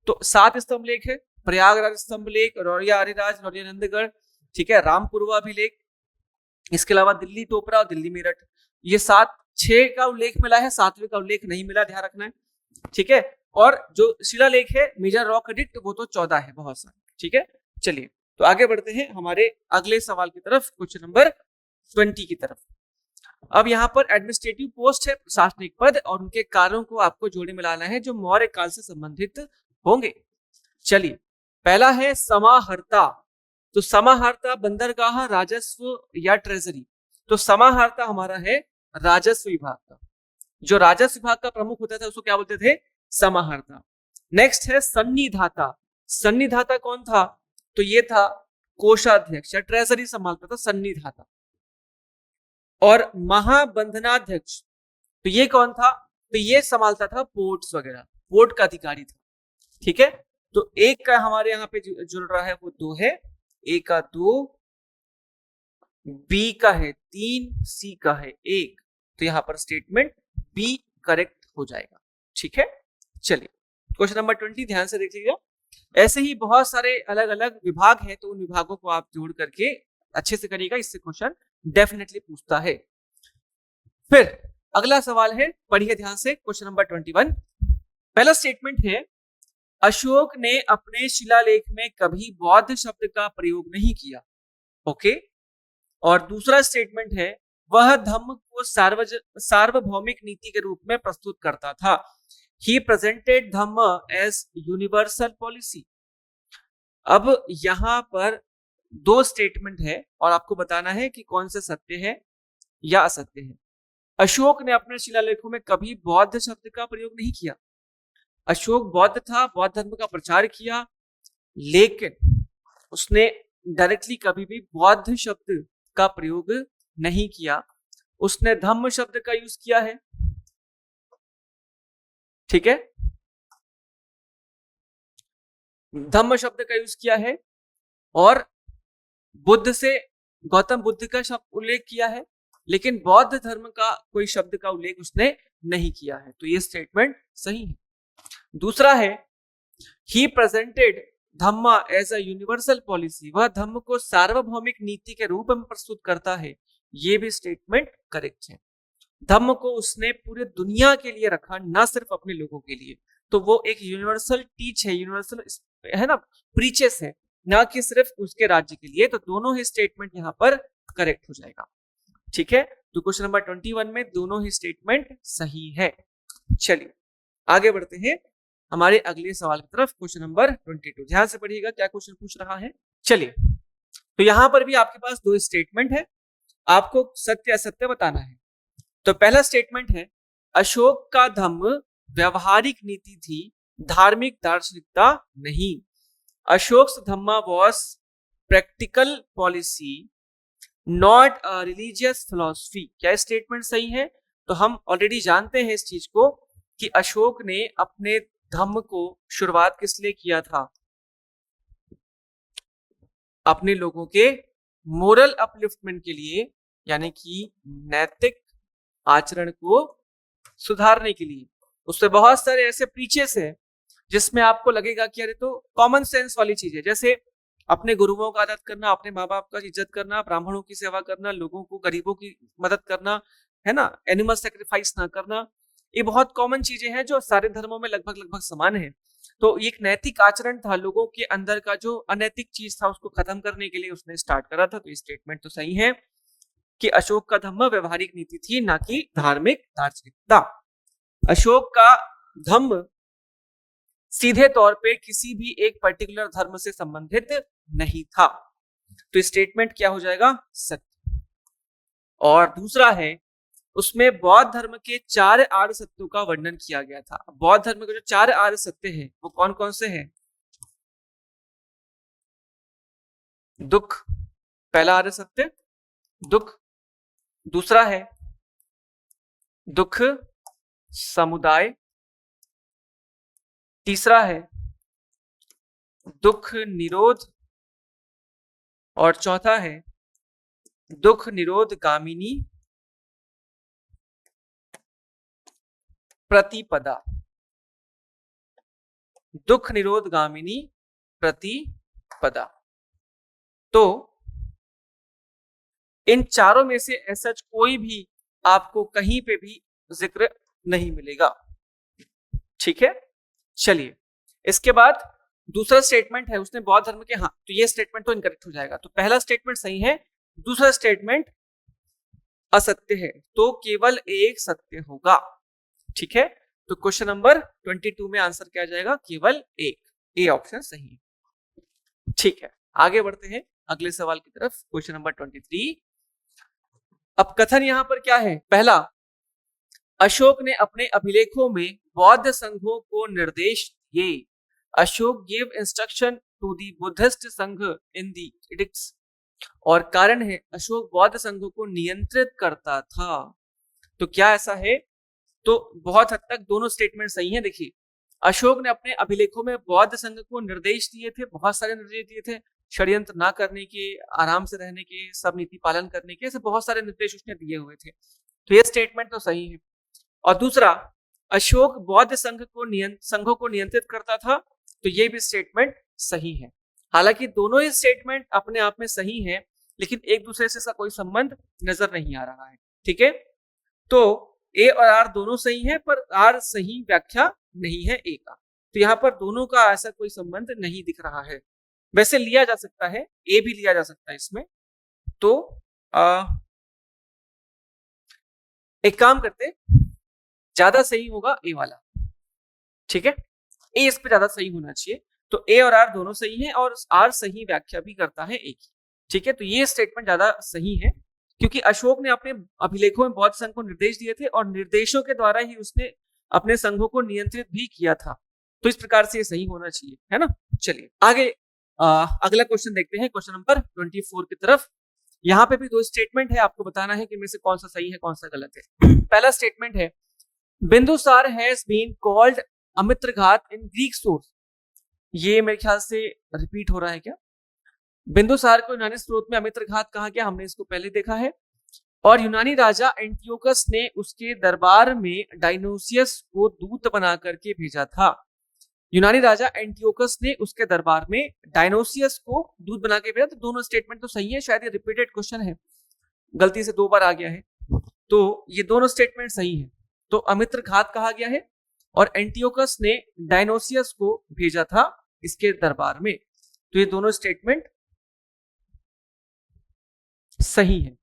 तो 7 स्तंभ लेख है, प्रयागराज स्तंभ लेख, लौरिया अरिराज, लौरिया नंदगढ़। ठीक है, रामपुरवा अभिलेख, इसके अलावा दिल्ली टोपरा और दिल्ली मेरठ, ये 6 का उल्लेख मिला है, 7वें का उल्लेख नहीं मिला, ध्यान रखना है, ठीक है। और जो शिलालेख है मेजर रॉक एडिक्ट वो तो 14 है, बहुत सारे, ठीक है। चलिए तो आगे बढ़ते हैं हमारे अगले सवाल की तरफ, क्वेश्चन नंबर 20 की तरफ। अब यहाँ पर एडमिनिस्ट्रेटिव पोस्ट है, प्रशासनिक पद, और उनके कार्यों को आपको जोड़े मिलाना है जो मौर्य काल से संबंधित होंगे। चलिए, पहला है समाहर्ता। तो समाहर्ता बंदरगाह, राजस्व या ट्रेजरी। तो समाहर्ता हमारा है राजस्व विभाग का, जो राजस्व विभाग का प्रमुख होता था उसको क्या बोलते थे, समाहर्ता। नेक्स्ट है सन्निधाता। सन्निधाता कौन था, तो ये था कोषाध्यक्ष या ट्रेजरी संभालता था सन्निधाता। और महाबंधनाध्यक्ष, तो ये कौन था, तो ये संभालता था पोर्ट्स वगैरह, पोर्ट का अधिकारी था, ठीक है। तो एक का हमारे यहाँ पे जुड़ रहा है वो 2 है, ए का 2, बी का है 3, सी का है 1, तो यहां पर स्टेटमेंट बी करेक्ट हो जाएगा, ठीक है। चलिए क्वेश्चन नंबर 20 ध्यान से देख लीजिएगा। ऐसे ही बहुत सारे अलग अलग विभाग हैं, तो उन विभागों को आप जोड़ करके अच्छे से करिएगा, इससे क्वेश्चन डेफिनेटली पूछता है। फिर अगला सवाल है, पढ़िए ध्यान से, क्वेश्चन नंबर 21। पहला स्टेटमेंट है, अशोक ने अपने शिलालेख में कभी बौद्ध शब्द का प्रयोग नहीं किया, ओके। और दूसरा स्टेटमेंट है, वह धम्म को सार्वभौमिक नीति के रूप में प्रस्तुत करता था। He presented Dhamma as universal policy। अब यहां पर 2 स्टेटमेंट है और आपको बताना है कि कौन से सत्य है या असत्य है। अशोक ने अपने शिलालेखों में कभी बौद्ध शब्द का प्रयोग नहीं किया। अशोक बौद्ध था, बौद्ध धर्म का प्रचार किया, लेकिन उसने डायरेक्टली कभी भी बौद्ध शब्द का प्रयोग नहीं किया। उसने धम्म शब्द का यूज किया है, ठीक है, धम्म शब्द का यूज किया है, और बुद्ध से गौतम बुद्ध का शब्द उल्लेख किया है, लेकिन बौद्ध धर्म का कोई शब्द का उल्लेख उसने नहीं किया है, तो ये स्टेटमेंट सही है। दूसरा है, he presented dhamma as a universal policy, वह धम्म को सार्वभौमिक नीति के रूप में प्रस्तुत करता है, ये भी स्टेटमेंट करेक्ट है। धम्म को उसने पूरे दुनिया के लिए रखा, ना सिर्फ अपने लोगों के लिए, तो वो एक यूनिवर्सल टीच है, यूनिवर्सल है ना, प्रीचेस है, ना कि सिर्फ उसके राज्य के लिए। तो दोनों ही स्टेटमेंट यहाँ पर करेक्ट हो जाएगा, ठीक है। तो क्वेश्चन नंबर 21 में दोनों ही स्टेटमेंट सही है। चलिए आगे बढ़ते हैं हमारे अगले सवाल की तरफ, क्वेश्चन नंबर 22। ध्यान से पढ़िएगा क्या क्वेश्चन पूछ रहा है। चलिए, तो यहां पर भी आपके पास 2 स्टेटमेंट है, आपको सत्य असत्य बताना है। तो पहला स्टेटमेंट है, अशोक का धम्म व्यवहारिक नीति थी, धार्मिक दार्शनिकता नहीं। Ashoka dhamma was practical policy, not a religious philosophy. क्या स्टेटमेंट सही है? तो हम ऑलरेडी जानते हैं इस चीज को कि अशोक ने अपने धम्म को शुरुआत किस लिए किया था, अपने लोगों के मोरल अपलिफ्टमेंट के लिए, यानी कि नैतिक आचरण को सुधारने के लिए। उससे बहुत सारे ऐसे प्रीचेस हैं जिसमें आपको लगेगा कि अरे तो कॉमन सेंस वाली चीज है, जैसे अपने गुरुओं का आदर करना, अपने माँ बाप का इज्जत करना, ब्राह्मणों की सेवा करना, लोगों को, गरीबों की मदद करना, है ना, एनिमल सेक्रीफाइस ना करना, ये बहुत कॉमन चीजें हैं जो सारे धर्मों में लगभग लगभग समान है। तो एक नैतिक आचरण था, लोगों के अंदर का जो अनैतिक चीज था उसको खत्म करने के लिए उसने स्टार्ट करा था। तो ये स्टेटमेंट तो सही है कि अशोक का धम्म व्यवहारिक नीति थी, ना कि धार्मिक दार्शनिकता। अशोक का धम्म सीधे तौर पे किसी भी एक पर्टिकुलर धर्म से संबंधित नहीं था, तो स्टेटमेंट क्या हो जाएगा, सत्य। और दूसरा है, उसमें बौद्ध धर्म के 4 आर्य सत्यों का वर्णन किया गया था। बौद्ध धर्म के जो 4 आर्य सत्य हैं वो कौन कौन से हैं? दुख, पहला आर्य सत्य दुख। दूसरा है दुख समुदाय। तीसरा है दुख निरोध। और चौथा है दुख निरोध गामिनी प्रतिपदा। दुख निरोध गामिनी प्रतिपदा। तो इन चारों में से ऐसा कोई भी आपको कहीं पे भी जिक्र नहीं मिलेगा। ठीक है, चलिए इसके बाद दूसरा स्टेटमेंट है, उसने बौद्ध धर्म के, हाँ तो ये स्टेटमेंट तो इनकरेक्ट हो जाएगा। तो पहला स्टेटमेंट सही है, दूसरा स्टेटमेंट असत्य है, तो केवल एक सत्य होगा। ठीक है, तो क्वेश्चन नंबर 22 में आंसर क्या आ जाएगा, केवल एक, ए ऑप्शन सही है। ठीक है, आगे बढ़ते हैं अगले सवाल की तरफ, क्वेश्चन नंबर 23। अब कथन यहां पर क्या है, पहला, अशोक ने अपने अभिलेखों में बौद्ध संघों को निर्देश दिए। Ashok give instruction to the Buddhist sangha in the addicts. और कारण है, अशोक बौद्ध संघों को नियंत्रित करता था। तो क्या ऐसा है, तो बहुत हद तक दोनों स्टेटमेंट सही हैं। देखिए, अशोक ने अपने अभिलेखों में बौद्ध संघ को निर्देश दिए थे, बहुत सारे निर्देश दिए थे, षड्यंत्र ना करने के, आराम से रहने के, सब नीति पालन करने के, ऐसे बहुत सारे निर्देश उसने दिए हुए थे। तो ये स्टेटमेंट तो सही है। और दूसरा, अशोक बौद्ध संघों को नियंत्रित करता था, तो ये भी स्टेटमेंट सही है। हालांकि दोनों ही स्टेटमेंट अपने आप में सही हैं, लेकिन एक दूसरे से इसका कोई संबंध नजर नहीं आ रहा है। ठीक है, तो ए और आर दोनों सही है, पर आर सही व्याख्या नहीं है ए का। तो यहाँ पर दोनों का ऐसा कोई संबंध नहीं दिख रहा है। वैसे लिया जा सकता है, ए भी लिया जा सकता है इसमें। तो एक काम करते, ज्यादा सही होगा ए वाला। ठीक है, ए इस पे ज्यादा सही होना चाहिए। तो ए और आर दोनों सही है, और आर सही व्याख्या भी करता है ए की। ठीक है, तो ये स्टेटमेंट ज्यादा सही है, क्योंकि अशोक ने अपने अभिलेखों में बौद्ध संघ को निर्देश दिए थे, और निर्देशों के द्वारा ही उसने अपने संघों को नियंत्रित भी किया था। तो इस प्रकार से ये सही होना चाहिए, है ना। चलिए आगे अगला क्वेश्चन देखते हैं, क्वेश्चन नंबर 24 की तरफ। यहाँ पे भी दो स्टेटमेंट है, आपको बताना है कि इनमें से कौन सा सही है कौन सा गलत है। पहला स्टेटमेंट है, Bindusara has been called Amitraghata in Greek source. ये मेरे ख्याल से रिपीट हो रहा है क्या, बिंदुसार को यूनानी स्रोत में अमित्रघात कहा गया, हमने इसको पहले देखा है। और यूनानी राजा एंटियोकस ने उसके दरबार में डायनोसियस को दूत बना करके भेजा था। यूनानी राजा एंटियोकस ने उसके दरबार में डायनोसियस को दूत बना के भेजा। तो दोनों स्टेटमेंट तो सही है, शायद ये रिपीटेड क्वेश्चन है, गलती से 2 बार आ गया है। तो ये दोनों स्टेटमेंट सही है। तो अमित्रघात कहा गया है, और एंटियोकस ने डायनोसियस को भेजा था इसके दरबार में। तो ये दोनों स्टेटमेंट सही है।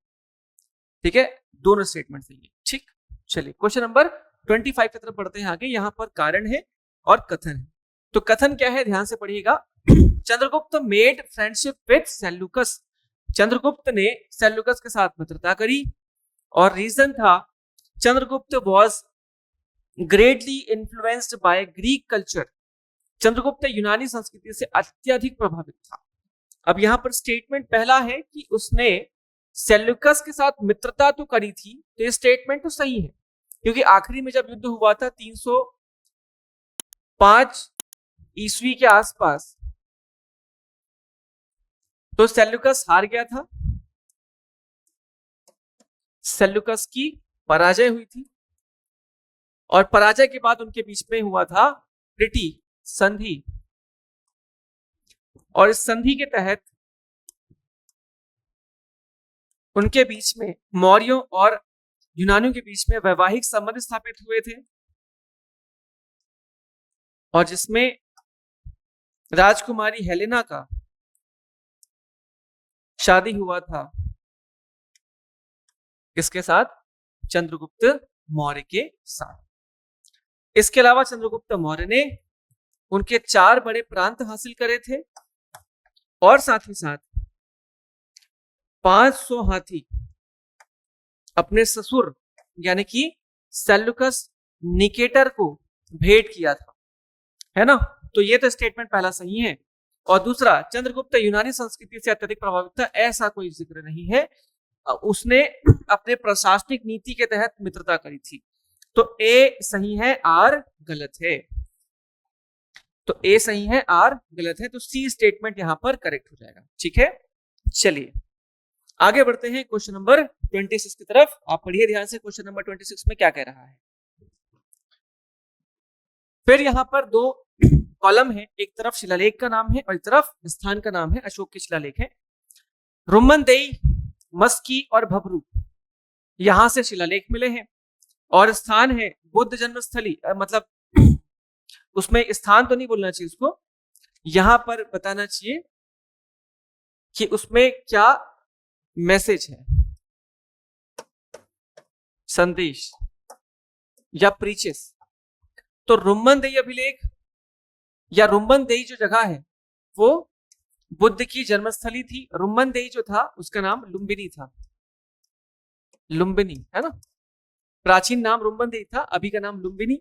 ठीक है, दोनों स्टेटमेंट सही है। ठीक, चलिए क्वेश्चन नंबर 25 की तरफ बढ़ते हैं आगे। यहां पर कारण है और कथन है। तो कथन क्या है, ध्यान से पढ़िएगा। Chandragupta made friendship with Seleucus. Chandragupta ने सेल्यूकस के साथ मित्रता करी, और रीजन था, Chandragupta was greatly influenced by Greek culture. Chandragupta यूनानी संस्कृति से अत्यधिक प्रभावित था। अब यहां पर स्टेटमेंट पहला है कि उसने सेल्यूकस के साथ मित्रता तो करी थी, तो ये स्टेटमेंट तो सही है, क्योंकि आखिरी में जब युद्ध हुआ था 305 ईस्वी के आसपास, तो सेल्यूकस हार गया था, सेल्यूकस की पराजय हुई थी, और पराजय के बाद उनके बीच में हुआ था ट्रीटी, संधि। और इस संधि के तहत उनके बीच में, मौर्यों और यूनानियों के बीच में वैवाहिक संबंध स्थापित हुए थे, और जिसमें राजकुमारी हेलेना का शादी हुआ था किसके साथ, चंद्रगुप्त मौर्य के साथ। इसके अलावा चंद्रगुप्त मौर्य ने उनके 4 बड़े प्रांत हासिल करे थे, और साथ ही साथ 500 हाथी अपने ससुर यानी कि सेल्यूकस निकेटर को भेंट किया था, है ना। तो ये तो स्टेटमेंट पहला सही है। और दूसरा, चंद्रगुप्त यूनानी संस्कृति से अत्यधिक प्रभावित था, ऐसा कोई जिक्र नहीं है। उसने अपने प्रशासनिक नीति के तहत मित्रता करी थी। तो ए सही है, आर गलत है। तो ए सही है, आर गलत है। तो सी स्टेटमेंट यहां पर करेक्ट हो जाएगा। ठीक है, चलिए आगे बढ़ते हैं क्वेश्चन नंबर 26 की तरफ। आप पढ़िए ध्यान से, क्वेश्चन नंबर 26 में क्या कह रहा है। फिर यहां पर 2 कॉलम है, एक तरफ शिलालेख का नाम है और एक तरफ स्थान का नाम है। अशोक के शिलालेख है। रुम्मनदेई मस्की और भबरू, यहां से शिलालेख मिले हैं। और स्थान है बुद्ध जन्मस्थली, मतलब उसमें स्थान तो नहीं बोलना चाहिए उसको, यहां पर बताना चाहिए कि उसमें क्या मैसेज है, संदेश या प्रीचेस। तो रुम्मनदेही अभिलेख या रुम्मनदेही जो जगह है वो बुद्ध की जन्मस्थली थी। रुम्मनदेही जो था उसका नाम लुम्बिनी था, लुम्बिनी है ना, प्राचीन नाम रुम्मनदेही था, अभी का नाम लुम्बिनी।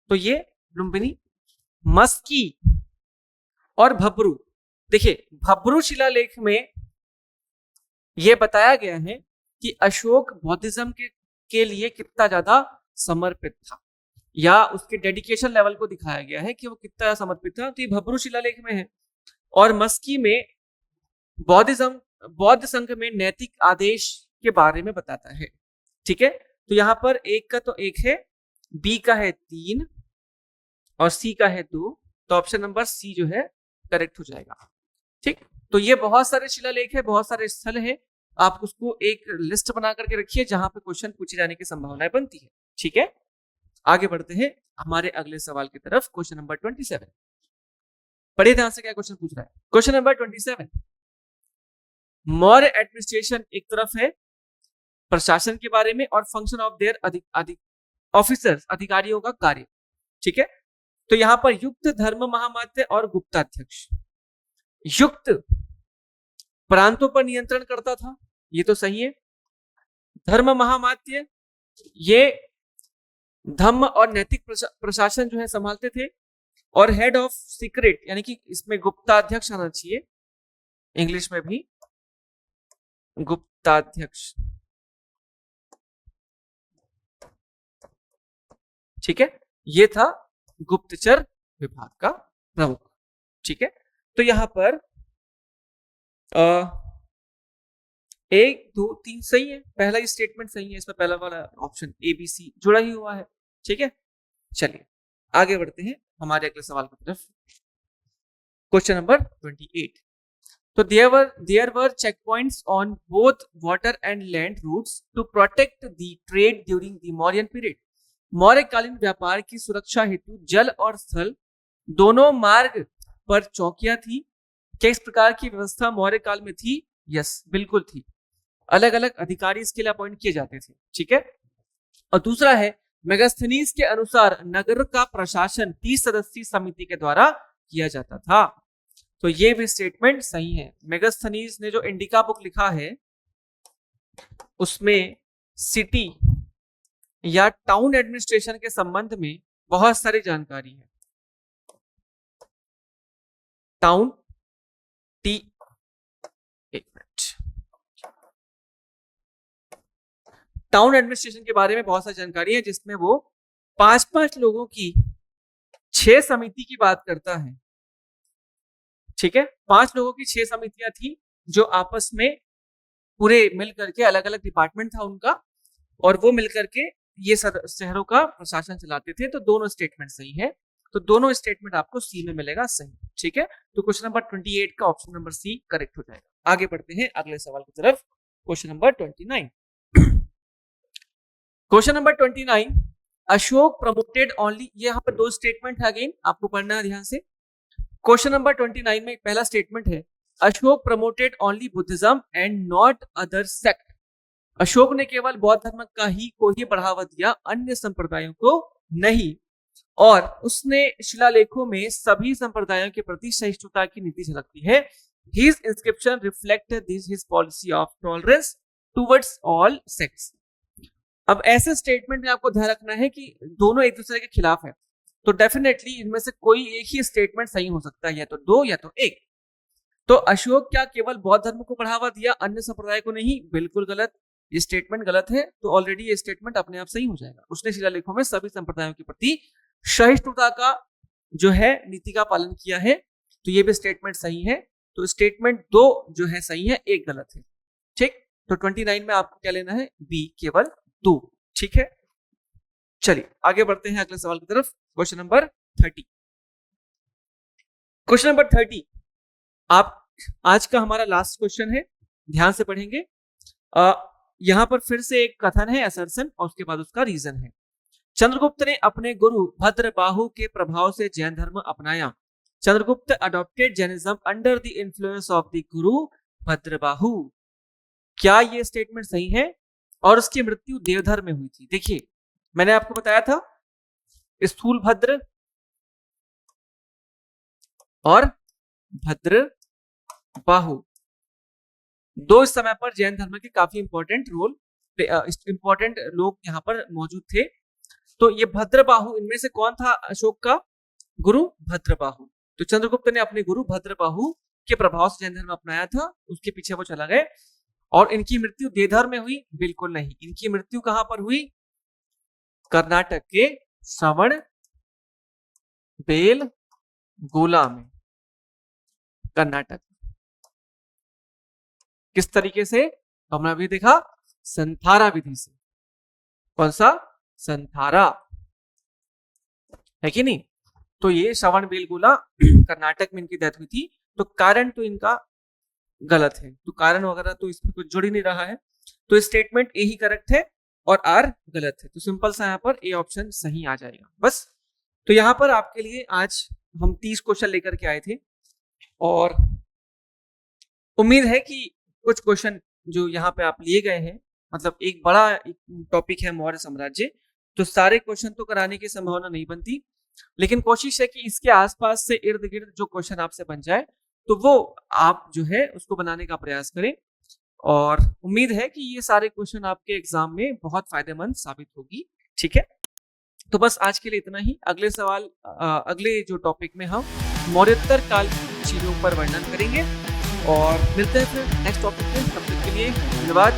तो ये लुम्बिनी, मस्की और भब्रू। देखिए भब्रू शिलालेख में यह बताया गया है कि अशोक बौद्धिज्म के लिए कितना ज्यादा समर्पित था, या उसके डेडिकेशन लेवल को दिखाया गया है कि वो कितना समर्पित था। तो ये भब्रू शिलालेख में है। और मस्की में बौद्ध संघ में नैतिक आदेश के बारे में बताता है। ठीक है, तो यहां पर एक का तो एक है, बी का है 3 और सी का है 2, तो ऑप्शन नंबर सी जो है करेक्ट हो जाएगा। ठीक, तो ये बहुत सारे शिलालेख है, बहुत सारे स्थल है, आप उसको एक लिस्ट बना करके रखिए जहां पे क्वेश्चन पूछे जाने की संभावनाएं बनती है। ठीक है, आगे बढ़ते हैं हमारे अगले सवाल की तरफ। क्वेश्चन नंबर 27, पढ़िए ध्यान से क्या क्वेश्चन पूछ रहा है। क्वेश्चन नंबर 27, मौर्य एडमिनिस्ट्रेशन एक तरफ है प्रशासन के बारे में और फंक्शन ऑफ देयर ऑफिसर्स, अधिकारियों का कार्य। ठीक है, तो यहां पर युक्त, धर्म महामात्य और गुप्ताध्यक्ष। युक्त प्रांतों पर नियंत्रण करता था, ये तो सही है। धर्म महामात्य ये धम्म और नैतिक प्रशासन जो है संभालते थे। और हेड ऑफ सीक्रेट, यानी कि इसमें गुप्ताध्यक्ष आना चाहिए, इंग्लिश में भी गुप्ताध्यक्ष। ठीक है, ये था गुप्तचर विभाग का प्रमुख। ठीक है, तो यहां पर 1 2 3 सही है, पहला ही स्टेटमेंट सही है, इसमें पहला वाला ऑप्शन ए बी सी जुड़ा ही हुआ है। ठीक है, चलिए आगे बढ़ते हैं हमारे अगले सवाल की तरफ। क्वेश्चन नंबर 28, तो there were check points on both water and land routes to protect the trade during the Mauryan period. मौर्यकालीन व्यापार की सुरक्षा हेतु जल और स्थल दोनों मार्ग पर चौकियां थी। क्या इस प्रकार की व्यवस्था मौर्य काल में थी? यस, बिल्कुल थी। अलग अलग अधिकारी इसके लिए अपॉइंट किए जाते थे। ठीक है, और दूसरा है मेगास्थनीज के अनुसार नगर का प्रशासन 30 सदस्यीय समिति के द्वारा किया जाता था। तो ये भी स्टेटमेंट सही है। मेगास्थनीज ने जो इंडिका बुक लिखा है उसमें सिटी या टाउन एडमिनिस्ट्रेशन के संबंध में बहुत सारी जानकारी है। टाउन टाउन एडमिनिस्ट्रेशन के बारे में बहुत सारी जानकारी है, जिसमें वो 5-5 लोगों की 6 समिति की बात करता है। ठीक है, 5 लोगों की 6 समितियां थी जो आपस में पूरे मिल करके, अलग अलग डिपार्टमेंट था उनका, और वो मिल करके ये शहरों का प्रशासन चलाते थे। तो दोनों स्टेटमेंट सही है, तो दोनों स्टेटमेंट आपको सी में मिलेगा सही। ठीक है, तो क्वेश्चन नंबर 28 का ऑप्शन नंबर सी करेक्ट हो जाएगा। आगे बढ़ते हैं अगले सवाल की तरफ। Question number 29, question number 29, Ashok promoted only, ये यहाँ पर 2 स्टेटमेंट है, अगेन आपको पढ़ना है ध्यान से। क्वेश्चन नंबर 29 में पहला स्टेटमेंट है Ashok promoted only Buddhism and not other sect. Ashok ने केवल बौद्ध धर्म का को ही बढ़ावा दिया, अन्य संप्रदायों को नहीं। और उसने शिलालेखों में सभी संप्रदायों के प्रति सहिष्णुता की नीति झलकती है। His inscription reflect his policy of tolerance towards all sects। अब ऐसे स्टेटमेंट में आपको ध्यान रखना है कि दोनों एक दूसरे के खिलाफ है, तो डेफिनेटली इनमें से कोई एक ही स्टेटमेंट सही हो सकता है, या तो 2 या तो 1। तो अशोक क्या केवल बौद्ध धर्म को बढ़ावा दिया, अन्य संप्रदाय को नहीं? बिल्कुल गलत, ये स्टेटमेंट गलत है। तो ऑलरेडी ये स्टेटमेंट अपने आप सही हो जाएगा। उसने शिलालेखों में सभी संप्रदायों के प्रति सहिष्णुता का जो है नीति का पालन किया है, तो ये भी स्टेटमेंट सही है। तो स्टेटमेंट 2 जो है सही है, 1 गलत है। ठीक, तो 29 में आपको क्या लेना है? बी, केवल 2। ठीक है, चलिए आगे बढ़ते हैं अगले सवाल की तरफ। क्वेश्चन नंबर 30, क्वेश्चन नंबर 30 आप आज का हमारा लास्ट क्वेश्चन है, ध्यान से पढ़ेंगे। यहाँ पर फिर से एक कथन है, असर्शन, और उसके बाद उसका रीजन है। चंद्रगुप्त ने अपने गुरु भद्रबाहु के प्रभाव से जैन धर्म अपनाया। Chandragupta adopted Jainism under the influence of the गुरु भद्रबाहु। क्या ये स्टेटमेंट सही है? और उसकी मृत्यु देवधर में हुई थी। देखिए, मैंने आपको बताया था स्थूल भद्र और भद्रबाहु दो इस समय पर जैन धर्म के काफी इंपॉर्टेंट लोग यहाँ पर मौजूद थे। तो ये भद्रबाहु, इनमें से कौन था अशोक का गुरु? भद्रबाहु। तो चंद्रगुप्त ने अपने गुरु भद्रबाहु के प्रभाव से जैन धर्म अपनाया था, उसके पीछे वो चला गए। और इनकी मृत्यु देवधर में हुई? बिल्कुल नहीं। इनकी मृत्यु कहां पर हुई? कर्नाटक के श्रवण बेलगोला में, कर्नाटक। किस तरीके से? हमने अभी देखा, संथारा विधि से। कौन सा? संथारा, है कि नहीं? तो ये श्रवण बेलगोला कर्नाटक में इनकी डेथ हुई थी। तो कारण तो इनका गलत है, तो कारण वगैरह तो इसमें कुछ जुड़ ही नहीं रहा है। तो स्टेटमेंट ए ही करेक्ट है और आर गलत है। तो सिंपल सा यहाँ पर ए ऑप्शन सही आ जाएगा बस। तो यहाँ पर आपके लिए आज हम 30 क्वेश्चन लेकर के आए थे और उम्मीद है कि कुछ क्वेश्चन जो यहाँ पे आप लिए गए हैं, मतलब एक बड़ा टॉपिक है मौर्य साम्राज्य, तो सारे क्वेश्चन तो कराने की संभावना नहीं बनती, लेकिन कोशिश है कि इसके आसपास से इर्द गिर्द जो क्वेश्चन आपसे बन जाए तो वो आप जो है उसको बनाने का प्रयास करें। और उम्मीद है कि ये सारे क्वेश्चन आपके एग्जाम में बहुत फायदेमंद साबित होगी। ठीक है, तो बस आज के लिए इतना ही। अगले सवाल अगले जो टॉपिक में हम मौर्योत्तर काल की चीजों पर वर्णन करेंगे और मिलते हैं फिर नेक्स्ट टॉपिक में। तब तक के लिए धन्यवाद।